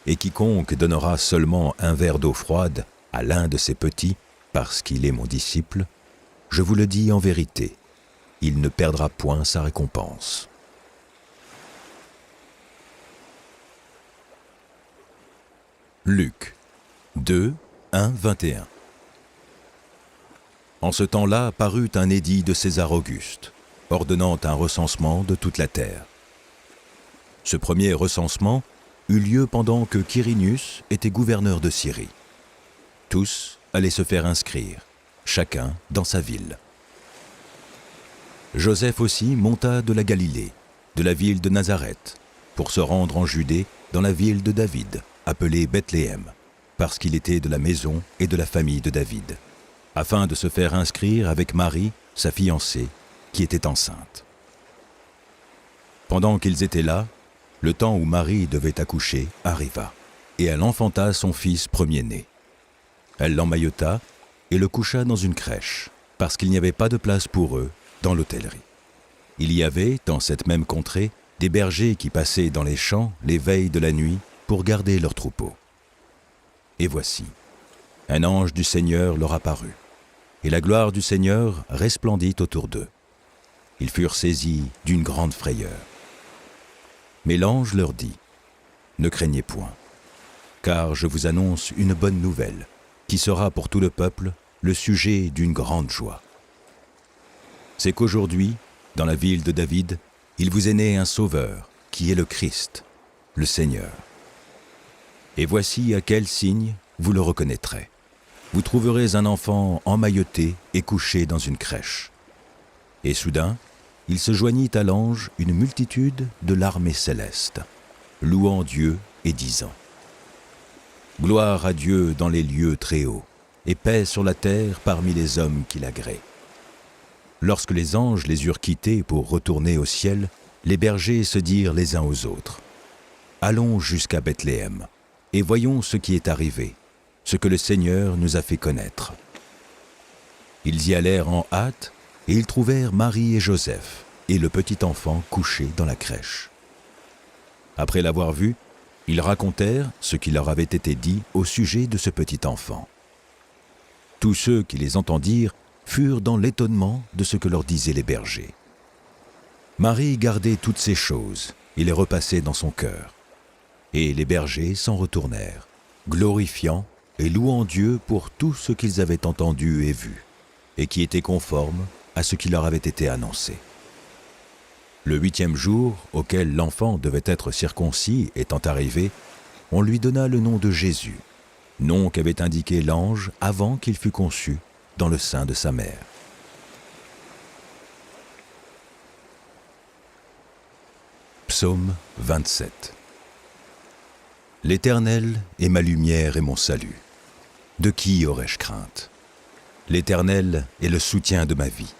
B: Et quiconque donnera seulement un verre d'eau froide à l'un de ces petits, parce qu'il est mon disciple, je vous le dis en vérité, il ne perdra point sa récompense. Luc 2, 1, 21. En ce temps-là parut un édit de César Auguste, ordonnant un recensement de toute la terre. Ce premier recensement eut lieu pendant que Quirinius était gouverneur de Syrie. Tous allaient se faire inscrire, chacun dans sa ville. Joseph aussi monta de la Galilée, de la ville de Nazareth, pour se rendre en Judée dans la ville de David, appelée Bethléem, parce qu'il était de la maison et de la famille de David, afin de se faire inscrire avec Marie, sa fiancée, qui était enceinte. Pendant qu'ils étaient là, le temps où Marie devait accoucher arriva, et elle enfanta son fils premier-né. Elle l'emmaillota et le coucha dans une crèche, parce qu'il n'y avait pas de place pour eux dans l'hôtellerie. Il y avait, dans cette même contrée, des bergers qui passaient dans les champs les veilles de la nuit pour garder leurs troupeaux. Et voici, un ange du Seigneur leur apparut, et la gloire du Seigneur resplendit autour d'eux. Ils furent saisis d'une grande frayeur. Mais l'ange leur dit, « Ne craignez point, car je vous annonce une bonne nouvelle, qui sera pour tout le peuple le sujet d'une grande joie. C'est qu'aujourd'hui, dans la ville de David, il vous est né un Sauveur, qui est le Christ, le Seigneur. Et voici à quel signe vous le reconnaîtrez. Vous trouverez un enfant emmailloté et couché dans une crèche. » Et soudain, il se joignit à l'ange une multitude de l'armée céleste, louant Dieu et disant « Gloire à Dieu dans les lieux très hauts, et paix sur la terre parmi les hommes qui l'agréent. » Lorsque les anges les eurent quittés pour retourner au ciel, les bergers se dirent les uns aux autres « Allons jusqu'à Bethléem, et voyons ce qui est arrivé, ce que le Seigneur nous a fait connaître. » Ils y allèrent en hâte, et ils trouvèrent Marie et Joseph, et le petit enfant couché dans la crèche. Après l'avoir vu, ils racontèrent ce qui leur avait été dit au sujet de ce petit enfant. Tous ceux qui les entendirent furent dans l'étonnement de ce que leur disaient les bergers. Marie gardait toutes ces choses et les repassait dans son cœur. Et les bergers s'en retournèrent, glorifiant et louant Dieu pour tout ce qu'ils avaient entendu et vu, et qui était conforme à ce qui leur avait été annoncé. Le 8e jour, auquel l'enfant devait être circoncis étant arrivé, on lui donna le nom de Jésus, nom qu'avait indiqué l'ange avant qu'il fût conçu dans le sein de sa mère. Psaume 27. L'Éternel est ma lumière et mon salut. De qui aurais-je crainte? L'Éternel est le soutien de ma vie.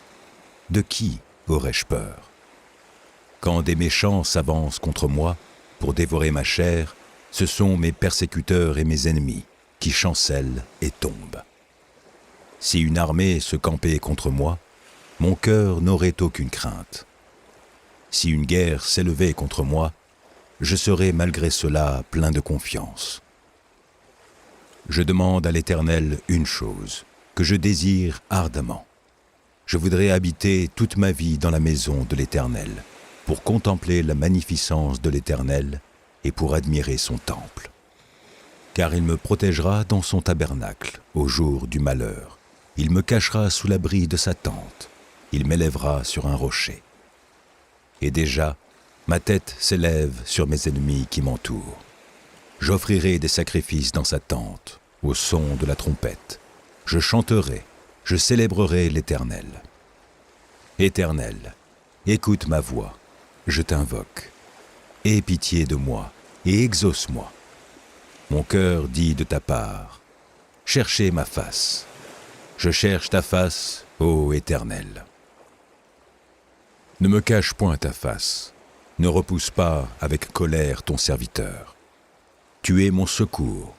B: De qui aurais-je peur? Quand des méchants s'avancent contre moi pour dévorer ma chair,
A: Ce sont mes persécuteurs et mes ennemis qui chancellent et tombent. Si une armée se campait contre moi, mon cœur n'aurait aucune crainte. Si une guerre s'élevait contre moi, je serais malgré cela plein de confiance. Je demande à l'Éternel une chose, que je désire ardemment. Je voudrais habiter toute ma vie dans la maison de l'Éternel, pour contempler la magnificence de l'Éternel et pour admirer son temple. Car il me protégera dans son tabernacle au jour du malheur. Il me cachera sous l'abri de sa tente. Il m'élèvera sur un rocher. Et déjà, ma tête s'élève sur mes ennemis qui m'entourent. J'offrirai des sacrifices dans sa tente, au son de la trompette. Je chanterai, je célébrerai l'Éternel. Éternel, écoute ma voix, je t'invoque. Aie pitié de moi et exauce-moi. Mon cœur dit de ta part, cherchez ma face. Je cherche ta face, ô Éternel. Ne me cache point ta face, ne repousse pas avec colère ton serviteur. Tu es mon secours,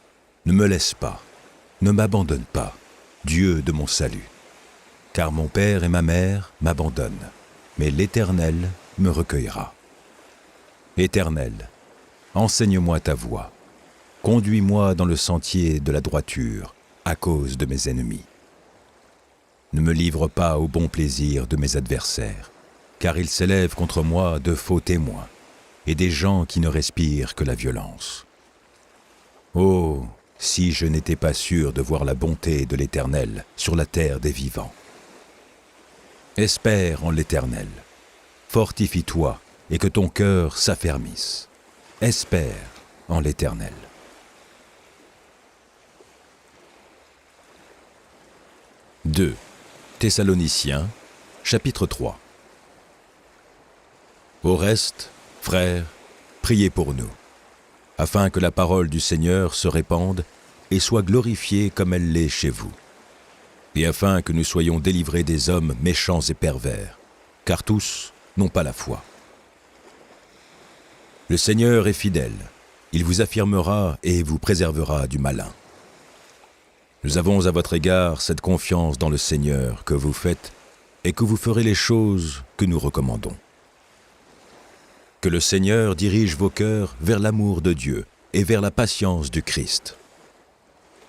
A: ne me laisse pas, ne m'abandonne pas, Dieu de mon salut. Car mon père et ma mère m'abandonnent, mais l'Éternel me recueillera. Éternel, enseigne-moi ta voie, conduis-moi dans le sentier de la droiture à cause de mes ennemis. Ne me livre pas au bon plaisir de mes adversaires, car ils s'élèvent contre moi de faux témoins et des gens qui ne respirent que la violence. Oh, si je n'étais pas sûr de voir la bonté de l'Éternel sur la terre des vivants. Espère en l'Éternel, fortifie-toi et que ton cœur s'affermisse. Espère en l'Éternel. « 2 Thessaloniciens, chapitre 3. Au reste, frères, priez pour nous, afin que la parole du Seigneur se répande et soit glorifiée comme elle l'est chez vous, et afin que nous soyons délivrés des hommes méchants et pervers, car tous n'ont pas la foi. Le Seigneur est fidèle, il vous affirmera et vous préservera du malin. Nous avons à votre égard cette confiance dans le Seigneur que vous faites et que vous ferez les choses que nous recommandons. Que le Seigneur dirige vos cœurs vers l'amour de Dieu et vers la patience du Christ.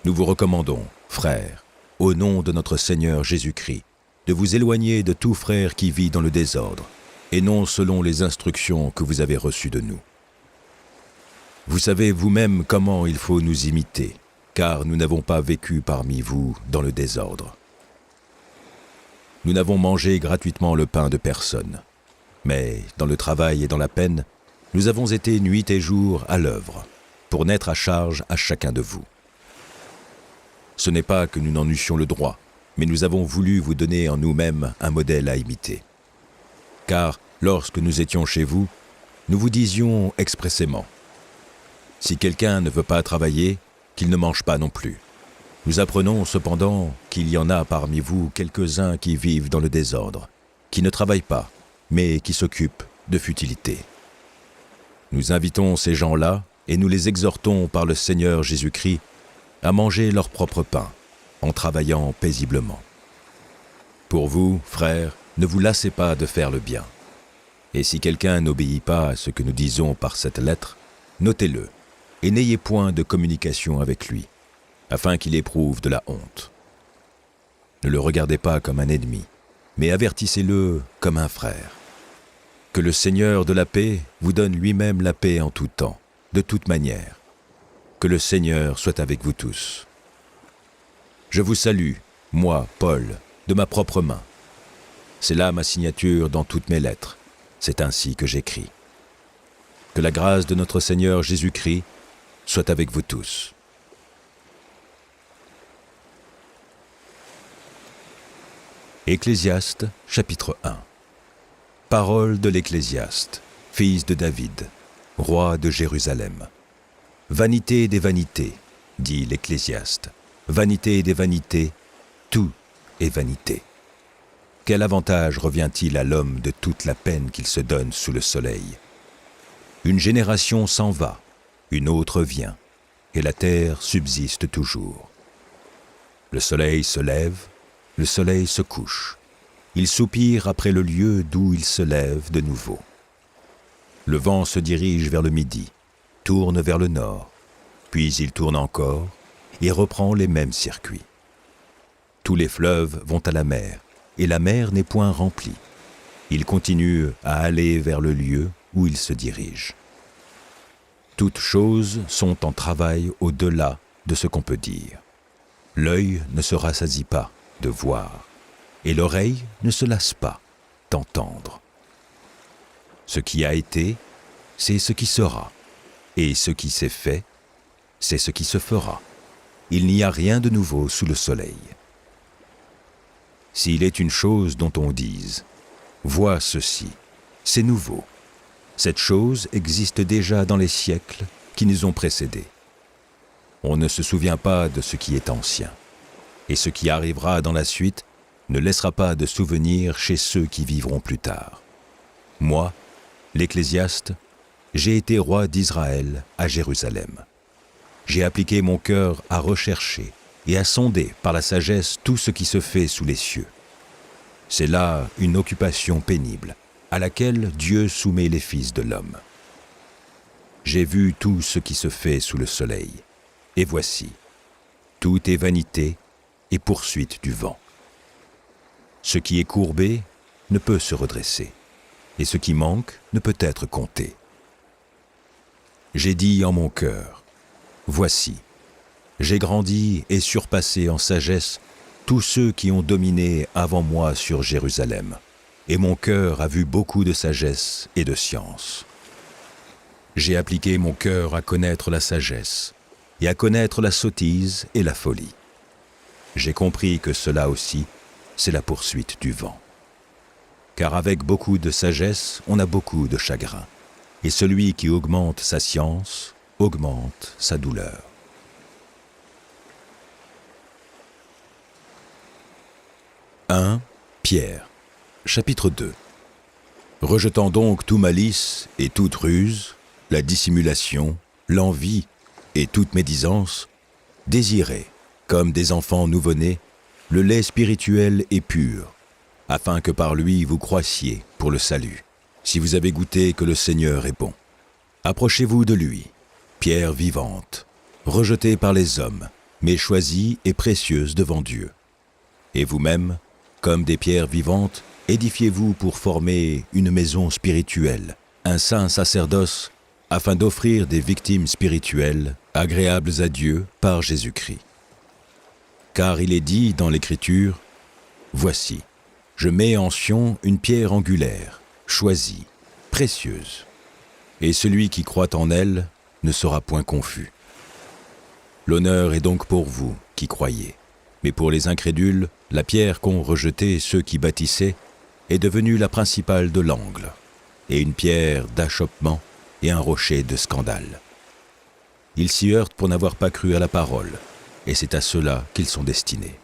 A: Nous vous recommandons, frères, au nom de notre Seigneur Jésus-Christ, de vous éloigner de tout frère qui vit dans le désordre, et non selon les instructions que vous avez reçues de nous. Vous savez vous-même comment il faut nous imiter, car nous n'avons pas vécu parmi vous dans le désordre. Nous n'avons mangé gratuitement le pain de personne, mais dans le travail et dans la peine, nous avons été nuit et jour à l'œuvre, pour n'être à charge à chacun de vous. Ce n'est pas que nous n'en eussions le droit, mais nous avons voulu vous donner en nous-mêmes un modèle à imiter. Car lorsque nous étions chez vous, nous vous disions expressément, « Si quelqu'un ne veut pas travailler, qu'il ne mange pas non plus. » Nous apprenons cependant qu'il y en a parmi vous quelques-uns qui vivent dans le désordre, qui ne travaillent pas, mais qui s'occupent de futilités. Nous invitons ces gens-là et nous les exhortons par le Seigneur Jésus-Christ à manger leur propre pain, en travaillant paisiblement. Pour vous, frères, ne vous lassez pas de faire le bien. Et si quelqu'un n'obéit pas à ce que nous disons par cette lettre, notez-le, et n'ayez point de communication avec lui, afin qu'il éprouve de la honte. Ne le regardez pas comme un ennemi, mais avertissez-le comme un frère. Que le Seigneur de la paix vous donne lui-même la paix en tout temps, de toute manière. Que le Seigneur soit avec vous tous. Je vous salue, moi, Paul, de ma propre main. C'est là ma signature dans toutes mes lettres. C'est ainsi que j'écris. Que la grâce de notre Seigneur Jésus-Christ soit avec vous tous. Ecclésiaste, chapitre 1. Parole de l'Ecclésiaste, fils de David, roi de Jérusalem. Vanité des vanités, dit l'Ecclésiaste, vanité des vanités, tout est vanité. Quel avantage revient-il à l'homme de toute la peine qu'il se donne sous le soleil? Une génération s'en va,
B: une autre vient, et la terre subsiste toujours. Le soleil se lève, le soleil se couche. Il soupire après le lieu d'où il se lève de nouveau. Le vent se dirige vers le midi, tourne vers le nord, puis il tourne encore et reprend les mêmes circuits. Tous les fleuves vont à la mer, et la mer n'est point remplie. Ils continuent à aller vers le lieu où ils se dirigent. Toutes choses sont en travail au-delà de ce qu'on peut dire. L'œil ne se rassasie pas de voir, et l'oreille ne se lasse pas d'entendre. Ce qui a été, c'est ce qui sera, et ce qui s'est fait, c'est ce qui se fera. Il n'y a rien de nouveau sous le soleil. S'il est une chose dont on dise « Vois ceci, c'est nouveau », cette chose existe déjà dans les siècles qui nous ont précédés. On ne se souvient pas de ce qui est ancien, et ce qui arrivera dans la suite ne laissera pas de souvenir chez ceux qui vivront plus tard. Moi, l'Ecclésiaste, j'ai été roi d'Israël à Jérusalem. J'ai appliqué mon cœur à rechercher et à sonder par la sagesse tout ce qui se fait sous les cieux. C'est là une occupation pénible, à laquelle Dieu soumet les fils de l'homme. J'ai vu tout ce qui se fait sous le soleil, et voici, tout est vanité et poursuite du vent. Ce qui est courbé ne peut se redresser, et ce qui manque ne peut être compté. J'ai dit en mon cœur, voici, j'ai grandi et surpassé en sagesse tous ceux qui ont dominé avant moi sur Jérusalem, et mon cœur a vu beaucoup de sagesse et de science. J'ai appliqué mon cœur à connaître la sagesse, et à connaître la sottise et la folie. J'ai compris que cela aussi, c'est la poursuite du vent. Car avec beaucoup de sagesse, on a beaucoup de chagrin, et celui qui augmente sa science, augmente sa douleur. 1 Pierre, chapitre 2. Rejetant donc tout malice et toute ruse, la dissimulation, l'envie et toute médisance, désirez, comme des enfants nouveau-nés, le lait spirituel et pur, afin que par lui vous croissiez pour le salut, si vous avez goûté que le Seigneur est bon. Approchez-vous de lui, pierre vivante, rejetée par les hommes, mais choisie et précieuse devant Dieu. Et vous-même, comme des pierres vivantes, édifiez-vous pour former une maison spirituelle, un saint sacerdoce, afin d'offrir des victimes spirituelles agréables à Dieu par Jésus-Christ. Car il est dit dans l'Écriture, « Voici, je mets en Sion une pierre angulaire, choisie, précieuse, et celui qui croit en elle ne sera point confus. » L'honneur est donc pour vous qui croyez, mais pour les incrédules, la pierre qu'ont rejetée ceux qui bâtissaient est devenue la principale de l'angle, et une pierre d'achoppement et un rocher de scandale. Ils s'y heurtent pour n'avoir pas cru à la parole, et c'est à cela qu'ils sont destinés.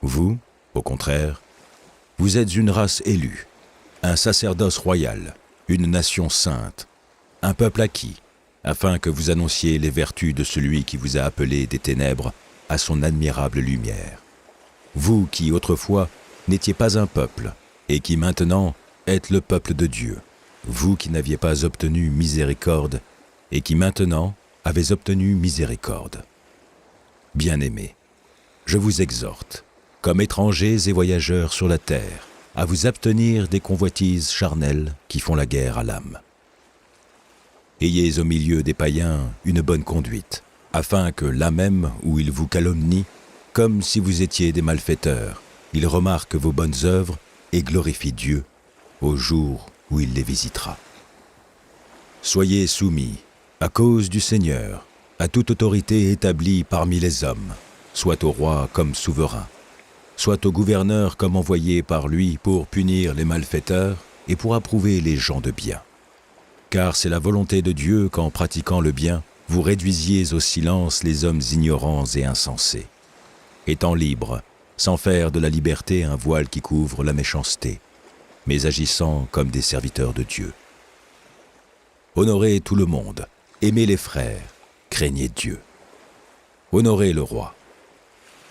B: Vous, au contraire, vous êtes une race élue, un sacerdoce royal, une nation sainte, un peuple acquis, afin que vous annonciez les vertus de celui qui vous a appelés des ténèbres à son admirable lumière. Vous qui, autrefois, n'étiez pas un peuple, et qui maintenant êtes le peuple de Dieu, vous qui n'aviez pas obtenu miséricorde, et qui maintenant avez obtenu miséricorde. Bien-aimés, je vous exhorte, comme étrangers et voyageurs sur la terre, à vous abstenir des convoitises charnelles qui font la guerre à l'âme. Ayez au milieu des païens une bonne conduite, afin que là même où ils vous calomnient, comme si vous étiez des malfaiteurs, ils remarquent vos bonnes œuvres et glorifient Dieu au jour où il les visitera. Soyez soumis, à cause du Seigneur, à toute autorité établie parmi les hommes, soit au roi comme souverain, soit au gouverneur comme envoyé par lui pour punir les malfaiteurs et pour approuver les gens de bien. Car c'est la volonté de Dieu qu'en pratiquant le bien, vous réduisiez au silence les hommes ignorants et insensés, étant libres, sans faire de la liberté un voile qui couvre la méchanceté, mais agissant comme des serviteurs de Dieu. Honorez tout le monde, aimez les frères, craignez Dieu. Honorez le roi.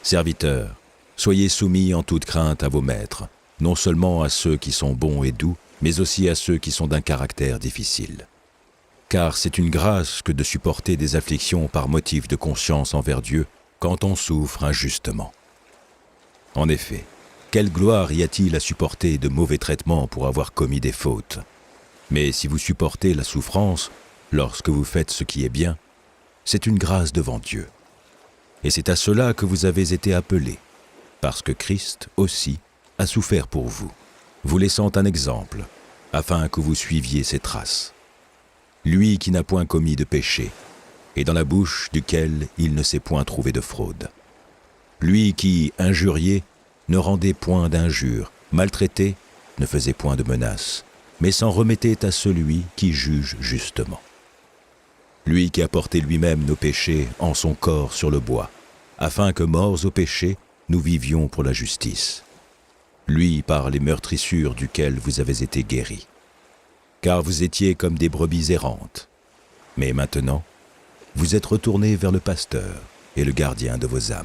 B: Serviteurs, soyez soumis en toute crainte à vos maîtres, non seulement à ceux qui sont bons et doux, mais aussi à ceux qui sont d'un caractère difficile. Car c'est une grâce que de supporter des afflictions par motif de conscience envers Dieu quand on souffre injustement. En effet, quelle gloire y a-t-il à supporter de mauvais traitements pour avoir commis des fautes? Mais si vous supportez la souffrance, lorsque vous faites ce qui est bien, c'est une grâce devant Dieu. Et c'est à cela que vous avez été appelés, parce que Christ aussi a souffert pour vous, vous laissant un exemple, afin que vous suiviez ses traces. Lui qui n'a point commis de péché, et dans la bouche duquel il ne s'est point trouvé de fraude. Lui qui, injurié, ne rendait point d'injures, maltraité, ne faisait point de menaces, mais s'en remettait à celui qui juge justement. Lui qui a porté lui-même nos péchés en son corps sur le bois, afin que, morts au péché, nous vivions pour la justice. Lui par les meurtrissures duquel vous avez été guéris. Car vous étiez comme des brebis errantes. Mais maintenant, vous êtes retournés vers le pasteur et le gardien de vos âmes.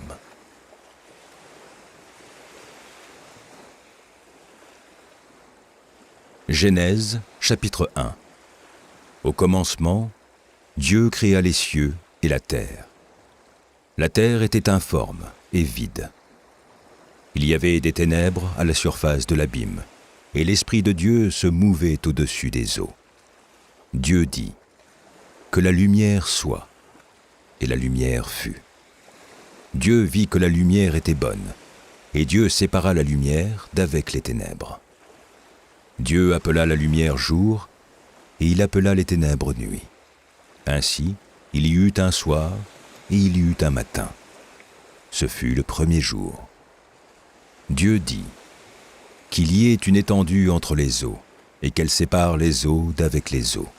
B: Genèse, chapitre 1. Au commencement, Dieu créa les cieux et la terre. La terre était informe et vide. Il y avait des ténèbres à la surface de l'abîme, et l'Esprit de Dieu se mouvait au-dessus des eaux. Dieu dit : « Que la lumière soit. » Et la lumière fut. Dieu vit que la lumière était bonne, et Dieu sépara la lumière d'avec les ténèbres. Dieu appela la lumière jour, et il appela les ténèbres nuit. Ainsi, il y eut un soir, et il y eut un matin. Ce fut le premier jour. Dieu dit : « Qu'il y ait une étendue entre les eaux, et qu'elle sépare les eaux d'avec les eaux. »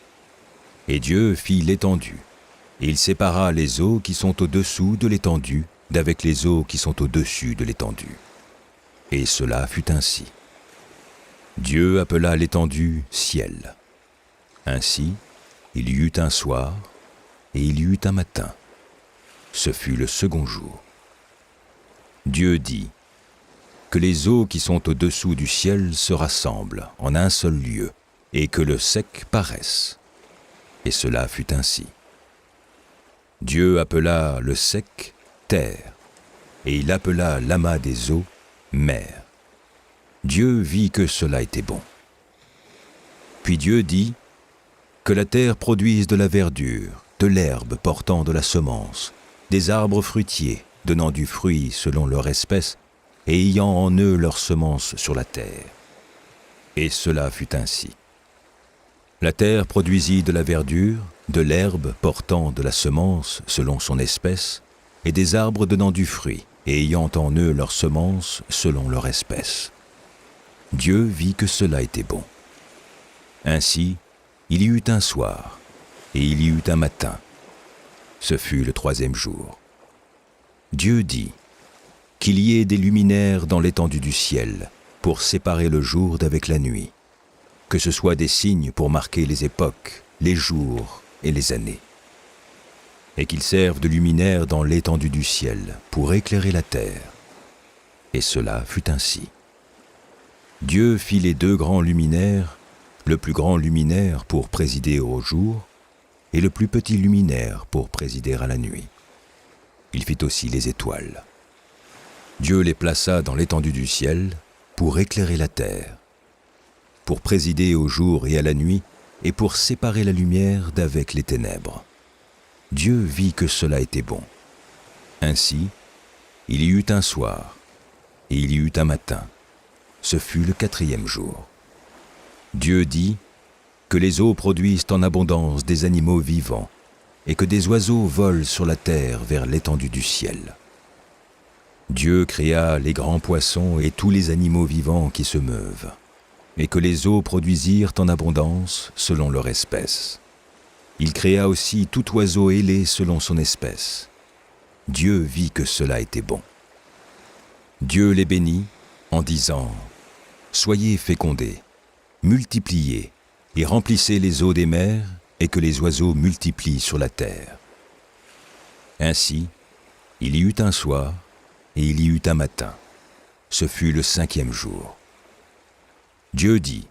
B: Et Dieu fit l'étendue, et il sépara les eaux qui sont au-dessous de l'étendue d'avec les eaux qui sont au-dessus de l'étendue. Et cela fut ainsi. Dieu appela l'étendue ciel. Ainsi, il y eut un soir, et il y eut un matin. Ce fut le second jour. Dieu dit : « Que les eaux qui sont au-dessous du ciel se rassemblent en un seul lieu, et que le sec paraisse. » Et cela fut ainsi. Dieu appela le sec terre, et il appela l'amas des eaux mer. Dieu vit que cela était bon. Puis Dieu dit : « Que la terre produise de la verdure, de l'herbe portant de la semence, des arbres fruitiers donnant du fruit selon leur espèce, et ayant en eux leur semence sur la terre. » Et cela fut ainsi. La terre produisit de la verdure, de l'herbe portant de la semence selon son espèce, et des arbres donnant du fruit, et ayant en eux leur semence selon leur espèce. Dieu vit que cela était bon. Ainsi, il y eut un soir, et il y eut un matin. Ce fut le troisième jour. Dieu dit : « Qu'il y ait des luminaires dans l'étendue du ciel, pour séparer le jour d'avec la nuit, que ce soit des signes pour marquer les époques, les jours et les années. Et qu'ils servent de luminaires dans l'étendue du ciel, pour éclairer la terre. » Et cela fut ainsi. Dieu fit les deux grands luminaires, le plus grand luminaire pour présider au jour, et le plus petit luminaire pour présider à la nuit. Il fit aussi les étoiles. Dieu les plaça dans l'étendue du ciel pour éclairer la terre, pour présider au jour et à la nuit, et pour séparer la lumière d'avec les ténèbres. Dieu vit que cela était bon. Ainsi, il y eut un soir, et il y eut un matin. Ce fut le quatrième jour. Dieu dit : « Que les eaux produisent en abondance des animaux vivants, et que des oiseaux volent sur la terre vers l'étendue du ciel. » Dieu créa les grands poissons et tous les animaux vivants qui se meuvent, et que les eaux produisirent en abondance selon leur espèce. Il créa aussi tout oiseau ailé selon son espèce. Dieu vit que cela était bon. Dieu les bénit en disant : « Soyez fécondés, multipliez et remplissez les eaux des mers
A: et que les oiseaux multiplient sur la terre. Ainsi, il y eut un soir, et il y eut un matin. Ce fut le 5e jour. Dieu dit,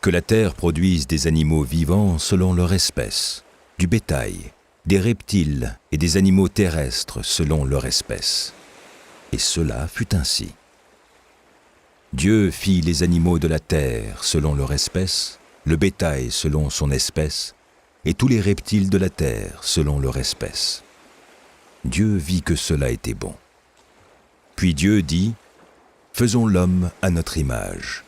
A: que la terre produise des animaux vivants selon leur espèce, du bétail, des reptiles et des animaux terrestres selon leur espèce. Et cela fut ainsi. Dieu fit les animaux de la terre selon leur espèce, le bétail selon son espèce, et tous les reptiles de la terre selon leur espèce. Dieu vit que cela était bon. Puis Dieu dit, « Faisons l'homme à notre image,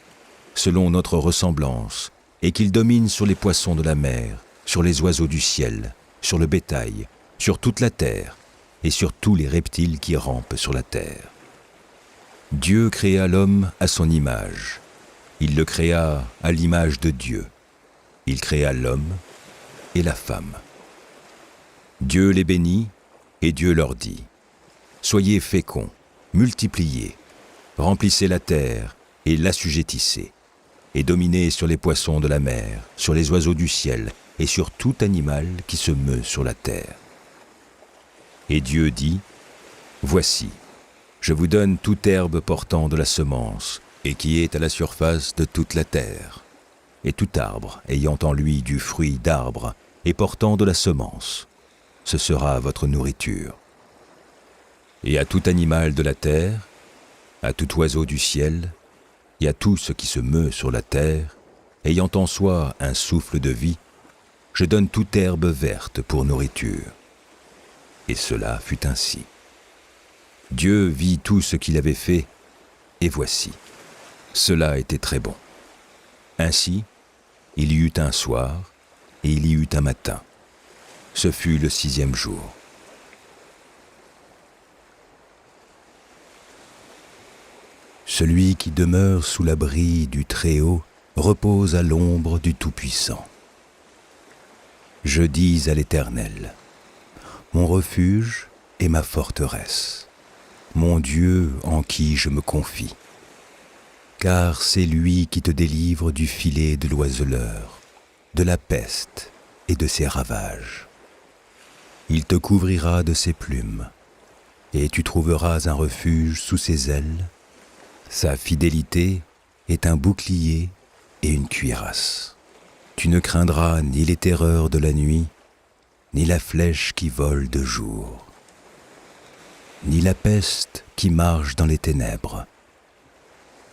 A: selon notre ressemblance, et qu'il domine sur les poissons de la mer, sur les oiseaux du ciel, sur le bétail, sur toute la terre, et sur tous les reptiles qui rampent sur la terre. » Dieu créa l'homme à son image. Il le créa à l'image de Dieu. Il créa l'homme et la femme. Dieu les bénit, et Dieu leur dit, « Soyez féconds, multipliez, remplissez la terre et l'assujettissez, et dominez sur les poissons de la mer, sur les oiseaux du ciel, et sur tout animal qui se meut sur la terre. » Et Dieu dit, « Voici, je vous donne toute herbe portant de la semence, et qui est à la surface de toute la terre, et tout arbre ayant en lui du fruit d'arbre, et portant de la semence. Ce sera votre nourriture. Et à tout animal de la terre, à tout oiseau du ciel, et à tout ce qui se meut sur la terre, ayant en soi un souffle de vie, je donne toute herbe verte pour nourriture. » Et cela fut ainsi. Dieu vit tout ce qu'il avait fait, et voici, cela était très bon. Ainsi, il y eut un soir, et il y eut un matin. Ce fut le 6e jour. Celui qui demeure sous l'abri du Très-Haut repose à l'ombre du Tout-Puissant. Je dis à l'Éternel, mon refuge et ma forteresse, mon Dieu en qui je me confie. Car c'est lui qui te délivre du filet de l'oiseleur, de la peste et de ses ravages. Il te couvrira de ses plumes, et tu trouveras un refuge sous ses ailes. Sa fidélité est un bouclier et une cuirasse. Tu ne craindras ni les terreurs de la nuit, ni la flèche qui vole de jour, ni la peste qui marche dans les ténèbres,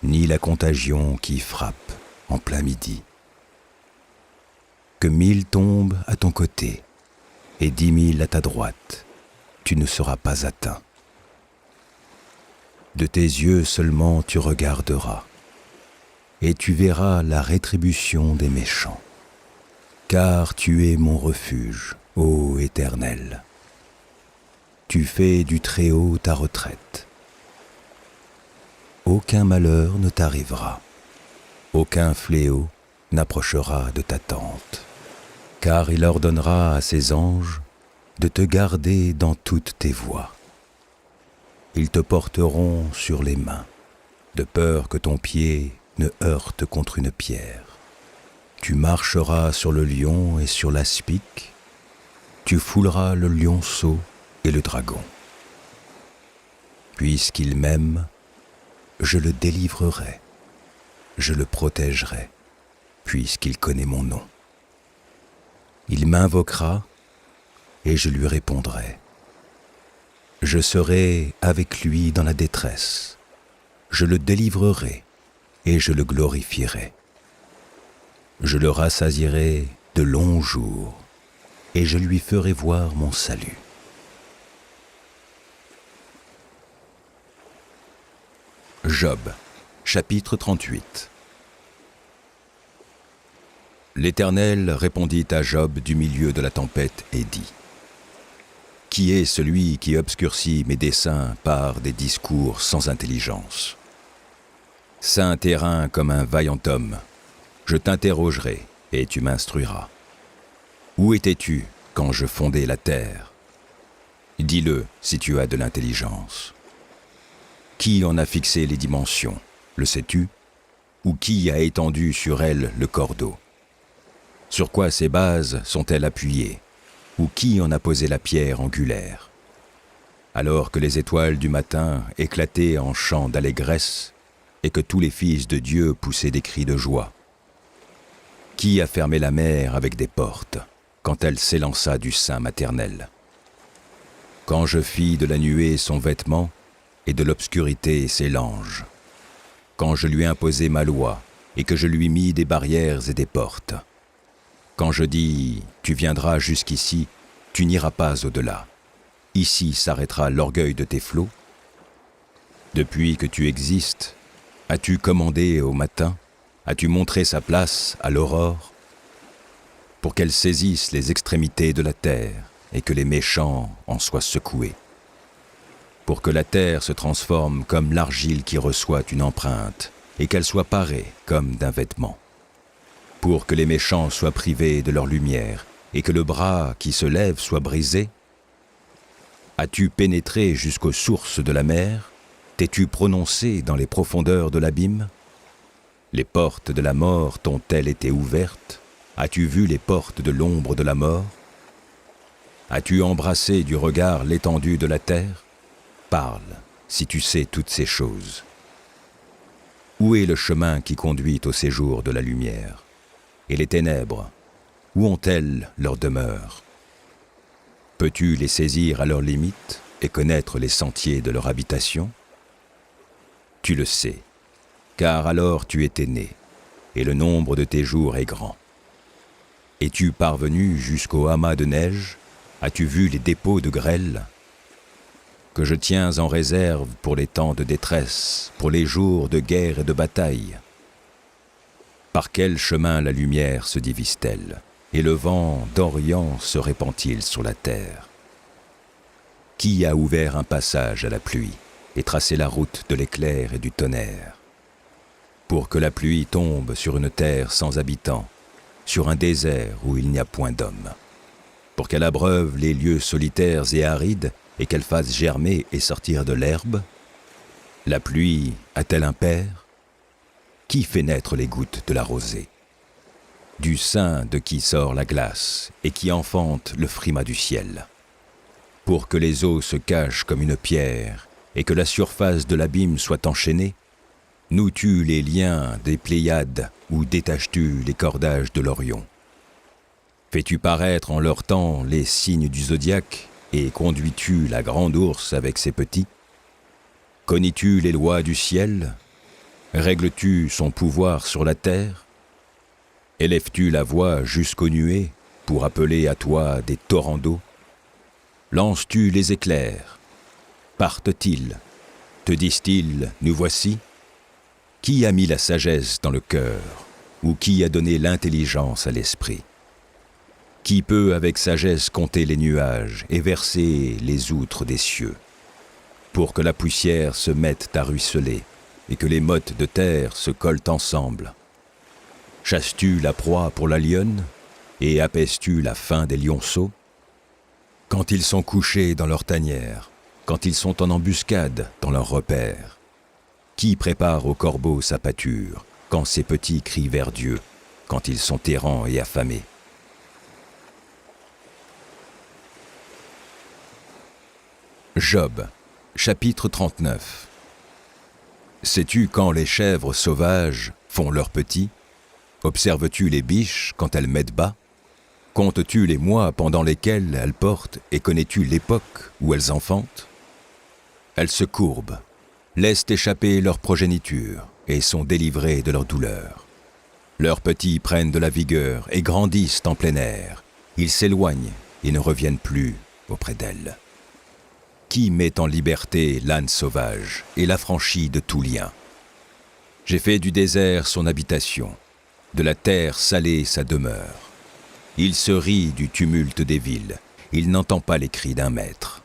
A: ni la contagion qui frappe en plein midi. Que 1000 tombent à ton côté et 10 000 à ta droite, tu ne seras pas atteint. De tes yeux seulement tu regarderas, et tu verras la rétribution des méchants. Car tu es mon refuge, ô Éternel. Tu fais du Très-Haut ta retraite. Aucun malheur ne t'arrivera, aucun fléau n'approchera de ta tente, car il ordonnera à ses anges de te garder dans toutes tes voies. Ils te porteront sur les mains, de peur que ton pied ne heurte contre une pierre. Tu marcheras sur le lion et sur l'aspic, tu fouleras le lionceau et le dragon. Puisqu'il m'aime, je le délivrerai, je le protégerai, puisqu'il connaît mon nom. Il m'invoquera et je lui répondrai. Je serai avec lui dans la détresse, je le délivrerai et je le glorifierai. Je le rassasierai de longs jours et je lui ferai voir mon salut. Job, chapitre 38. L'Éternel répondit à Job du milieu de la tempête et dit, « Qui est celui qui obscurcit mes desseins par des discours sans intelligence ? Saint terrain comme un vaillant homme, je t'interrogerai et tu m'instruiras. Où étais-tu quand je fondais la terre ? Dis-le si tu as de l'intelligence. Qui en a fixé les dimensions, le sais-tu ? Ou qui a étendu sur elle le cordeau ?
B: Sur quoi ces bases sont-elles appuyées? Ou qui en a posé la pierre angulaire? Alors que les étoiles du matin éclataient en chants d'allégresse et que tous les fils de Dieu poussaient des cris de joie. Qui a fermé la mer avec des portes quand elle s'élança du sein maternel? Quand je fis de la nuée son vêtement et de l'obscurité ses langes, quand je lui imposai ma loi et que je lui mis des barrières et des portes, quand je dis « Tu viendras jusqu'ici, tu n'iras pas au-delà. Ici s'arrêtera l'orgueil de tes flots. » Depuis que tu existes, as-tu commandé au matin? As-tu montré sa place à l'aurore? Pour qu'elle saisisse les extrémités de la terre et que les méchants en soient secoués. Pour que la terre se transforme comme l'argile qui reçoit une empreinte et qu'elle soit parée comme d'un vêtement. Pour que les méchants soient privés de leur lumière et que le bras qui se lève soit brisé. As-tu pénétré jusqu'aux sources de la mer? T'es-tu prononcé dans les profondeurs de l'abîme? Les portes de la mort t'ont-elles été ouvertes? As-tu vu les portes de l'ombre de la mort? As-tu embrassé du regard l'étendue de la terre? Parle, si tu sais toutes ces choses. Où est le chemin qui conduit au séjour de la lumière? Et les ténèbres, où ont-elles leur demeure? Peux-tu les saisir à leurs limites et connaître les sentiers de leur habitation? Tu le sais, car alors tu étais né, et le nombre de tes jours est grand. Es-tu parvenu jusqu'au amas de neige? As-tu vu les dépôts de grêle? Que je tiens en réserve pour les temps de détresse, pour les jours de guerre et de bataille. Par quel chemin la lumière se divise-t-elle, et le vent d'Orient se répand-il sur la terre? Qui a ouvert un passage à la pluie et tracé la route de l'éclair et du tonnerre? Pour que la pluie tombe sur une terre sans habitants, sur un désert où il n'y a point d'homme. Pour qu'elle abreuve les lieux solitaires et arides et qu'elle fasse germer et sortir de l'herbe? La pluie a-t-elle un père? Qui fait naître les gouttes de la rosée? Du sein de qui sort la glace et qui enfante le frimas du ciel? Pour que les eaux se cachent comme une pierre et que la surface de l'abîme soit enchaînée? Noues-tu les liens des Pléiades ou détaches-tu les cordages de l'Orion? Fais-tu paraître en leur temps les signes du zodiaque et conduis-tu la grande ourse avec ses petits? Connais-tu les lois du ciel? Règles-tu son pouvoir sur la terre? Élèves-tu la voix jusqu'aux nuées pour appeler à toi des torrents d'eau? Lances-tu les éclairs? Partent-ils? Te disent-ils, nous voici? Qui a mis la sagesse dans le cœur, ou qui a donné l'intelligence à l'esprit? Qui peut avec sagesse compter les nuages et verser les outres des cieux, pour que la poussière se mette à ruisseler et que les mottes de terre se collent ensemble? Chasses-tu la proie pour la lionne et apaises-tu la faim des lionceaux? Quand ils sont couchés dans leur tanière, quand ils sont en embuscade dans leur repère, qui prépare au corbeau sa pâture quand ses petits crient vers Dieu, quand ils sont errants et affamés? Job, chapitre 39. Sais-tu quand les chèvres sauvages font leurs petits? Observes-tu les biches quand elles mettent bas? Comptes-tu les mois pendant lesquels elles portent et connais-tu l'époque où elles enfantent? Elles se courbent, laissent échapper leur progéniture et sont délivrées de leur douleur. Leurs petits prennent de la vigueur et grandissent en plein air. Ils s'éloignent et ne reviennent plus auprès d'elles. Qui met en liberté l'âne sauvage et l'affranchit de tout lien? J'ai fait du désert son habitation, de la terre salée sa demeure. Il se rit du tumulte des villes, il n'entend pas les cris d'un maître.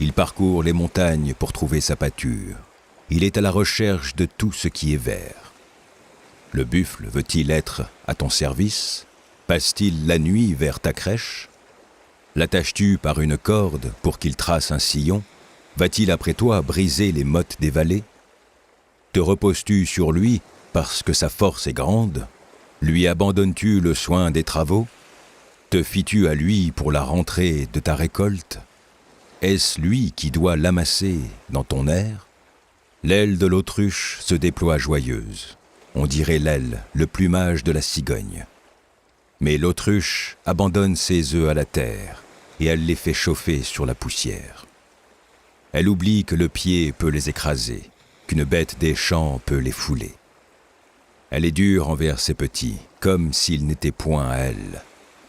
B: Il parcourt les montagnes pour trouver sa pâture. Il est à la recherche de tout ce qui est vert. Le buffle veut-il être à ton service? Passe-t-il la nuit vers ta crèche? L'attaches-tu par une corde pour qu'il trace un sillon? Va-t-il après toi briser les mottes des vallées? Te reposes-tu sur lui parce que sa force est grande? Lui abandonnes-tu le soin des travaux? Te fies-tu à lui pour la rentrée de ta récolte? Est-ce lui qui doit l'amasser dans ton aire? L'aile de l'autruche se déploie joyeuse. On dirait l'aile, le plumage de la cigogne. Mais l'autruche abandonne ses œufs à la terre et elle les fait chauffer sur la poussière. Elle oublie que le pied peut les écraser, qu'une bête des champs peut les fouler. Elle est dure envers ses petits, comme s'ils n'étaient point à elle.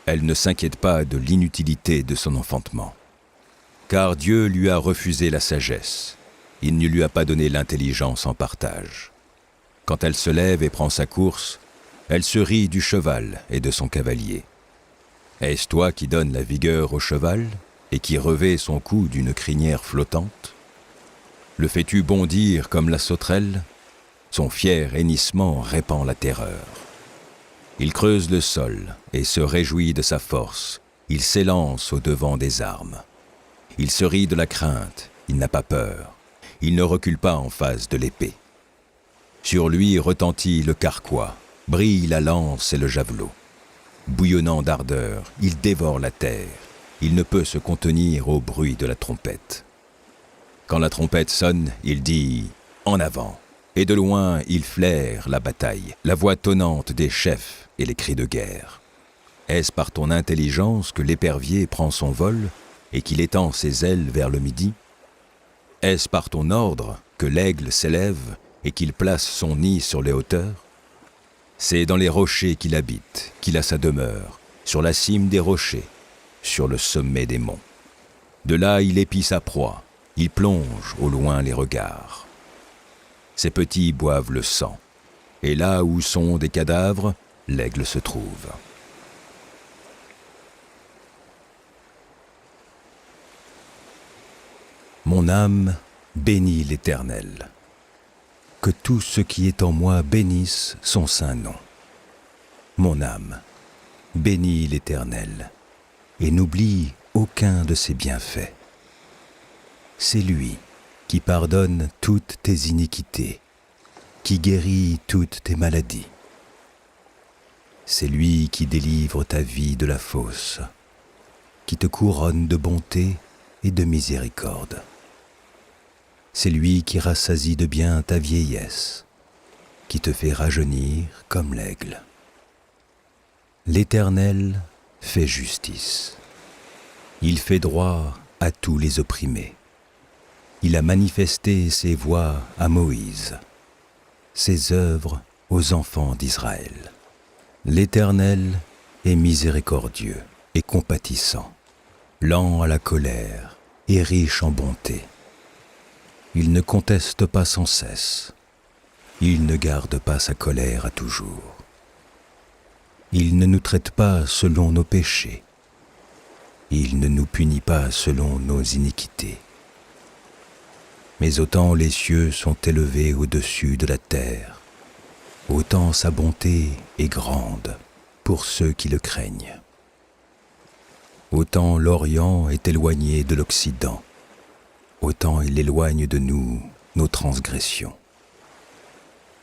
B: Elle ne s'inquiète pas de l'inutilité de son enfantement. Car Dieu lui a refusé la sagesse. Il ne lui a pas donné l'intelligence en partage. Quand elle se lève et prend sa course, elle se rit du cheval et de son cavalier. Est-ce toi qui donnes la vigueur au cheval et qui revêt son cou d'une crinière flottante? Le fais-tu bondir comme la sauterelle? Son fier hennissement répand la terreur. Il creuse le sol et se réjouit de sa force. Il s'élance au-devant des armes. Il se rit de la crainte, il n'a pas peur. Il ne recule pas en face de l'épée. Sur lui retentit le carquois, brille la lance et le javelot. Bouillonnant d'ardeur, il dévore la terre. Il ne peut se contenir au bruit de la trompette. Quand la trompette sonne, il dit « En avant !» Et de loin, il flaire la bataille, la voix tonnante des chefs et les cris de guerre. Est-ce par ton intelligence que l'épervier prend son vol et qu'il étend ses ailes vers le midi? Est-ce par ton ordre que l'aigle s'élève et qu'il place son nid sur les hauteurs? C'est dans les rochers qu'il habite, qu'il a sa demeure, sur la cime des rochers, sur le sommet des monts. De là, il épie sa proie, il plonge au loin les regards. Ses petits boivent le sang, et là où sont des cadavres, l'aigle se trouve.
A: Mon âme bénit l'Éternel. Que tout ce qui est en moi bénisse son saint nom. Mon âme bénit l'Éternel et n'oublie aucun de ses bienfaits. C'est lui qui pardonne toutes tes iniquités, qui guérit toutes tes maladies. C'est lui qui délivre ta vie de la fosse, qui te couronne de bonté et de miséricorde. C'est lui qui rassasie de bien ta vieillesse, qui te fait rajeunir comme l'aigle. L'Éternel fait justice. Il fait droit à tous les opprimés. Il a manifesté ses voies à Moïse, ses œuvres aux enfants d'Israël. L'Éternel est miséricordieux et compatissant, lent à la colère et riche en bonté. Il ne conteste pas sans cesse. Il ne garde pas sa colère à toujours. Il ne nous traite pas selon nos péchés. Il ne nous punit pas selon nos iniquités. Mais autant les cieux sont élevés au-dessus de la terre, autant sa bonté est grande pour ceux qui le craignent. Autant l'Orient est éloigné de l'Occident, autant il éloigne de nous nos transgressions.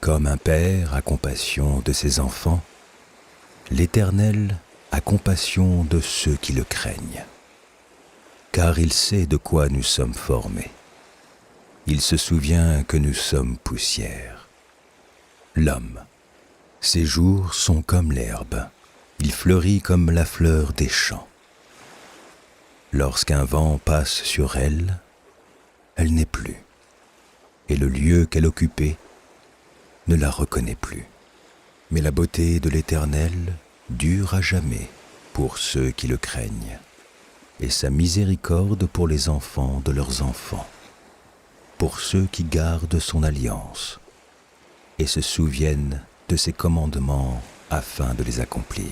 A: Comme un père a compassion de ses enfants, l'Éternel a compassion de ceux qui le craignent. Car il sait de quoi nous sommes formés. Il se souvient que nous sommes poussière. L'homme, ses jours sont comme l'herbe, il fleurit comme la fleur des champs. Lorsqu'un vent passe sur elle, elle n'est plus, et le lieu qu'elle occupait ne la reconnaît plus. Mais la beauté de l'Éternel dure à jamais pour ceux qui le craignent, et sa miséricorde pour les enfants de leurs enfants, pour ceux qui gardent son alliance et se souviennent de ses commandements afin de les accomplir.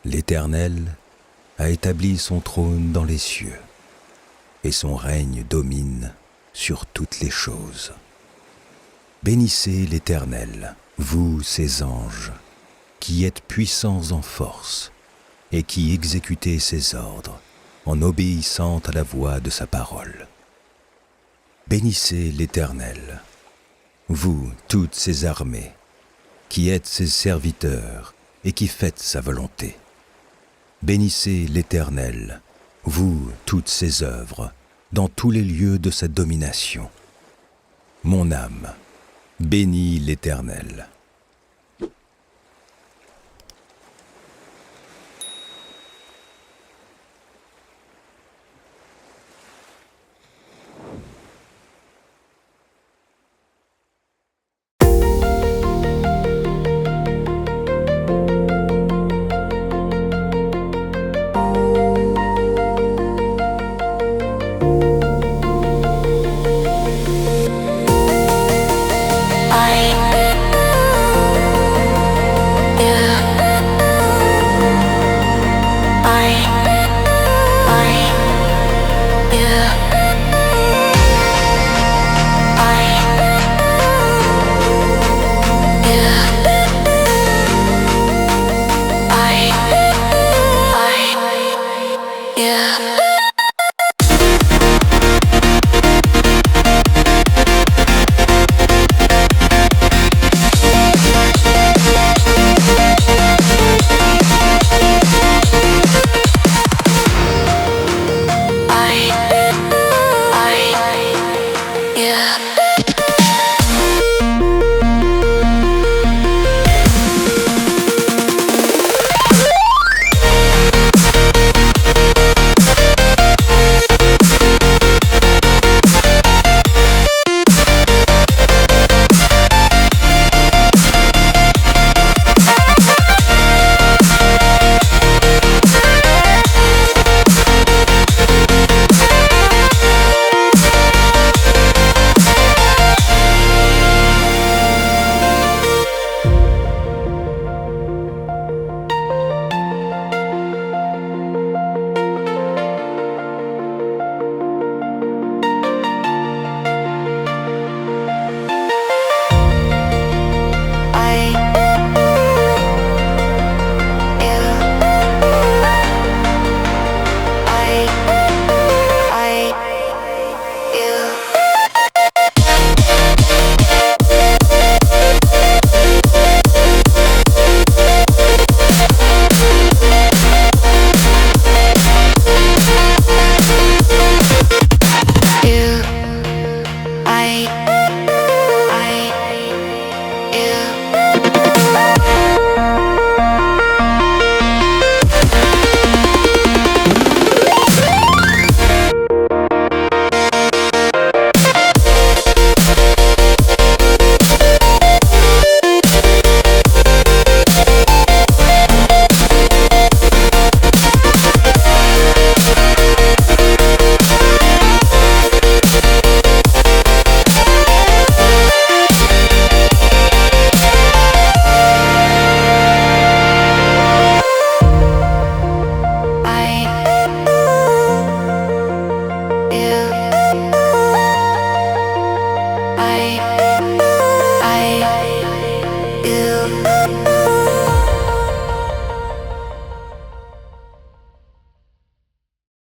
A: L'Éternel a établi son trône dans les cieux, et son règne domine sur toutes les choses. Bénissez l'Éternel, vous ses anges, qui êtes puissants en force, et qui exécutez ses ordres, en obéissant à la voix de sa parole. Bénissez l'Éternel, vous toutes ses armées, qui êtes ses serviteurs et qui faites sa volonté. Bénissez l'Éternel, vous toutes ses œuvres, dans tous les lieux de sa domination. Mon âme, bénis l'Éternel.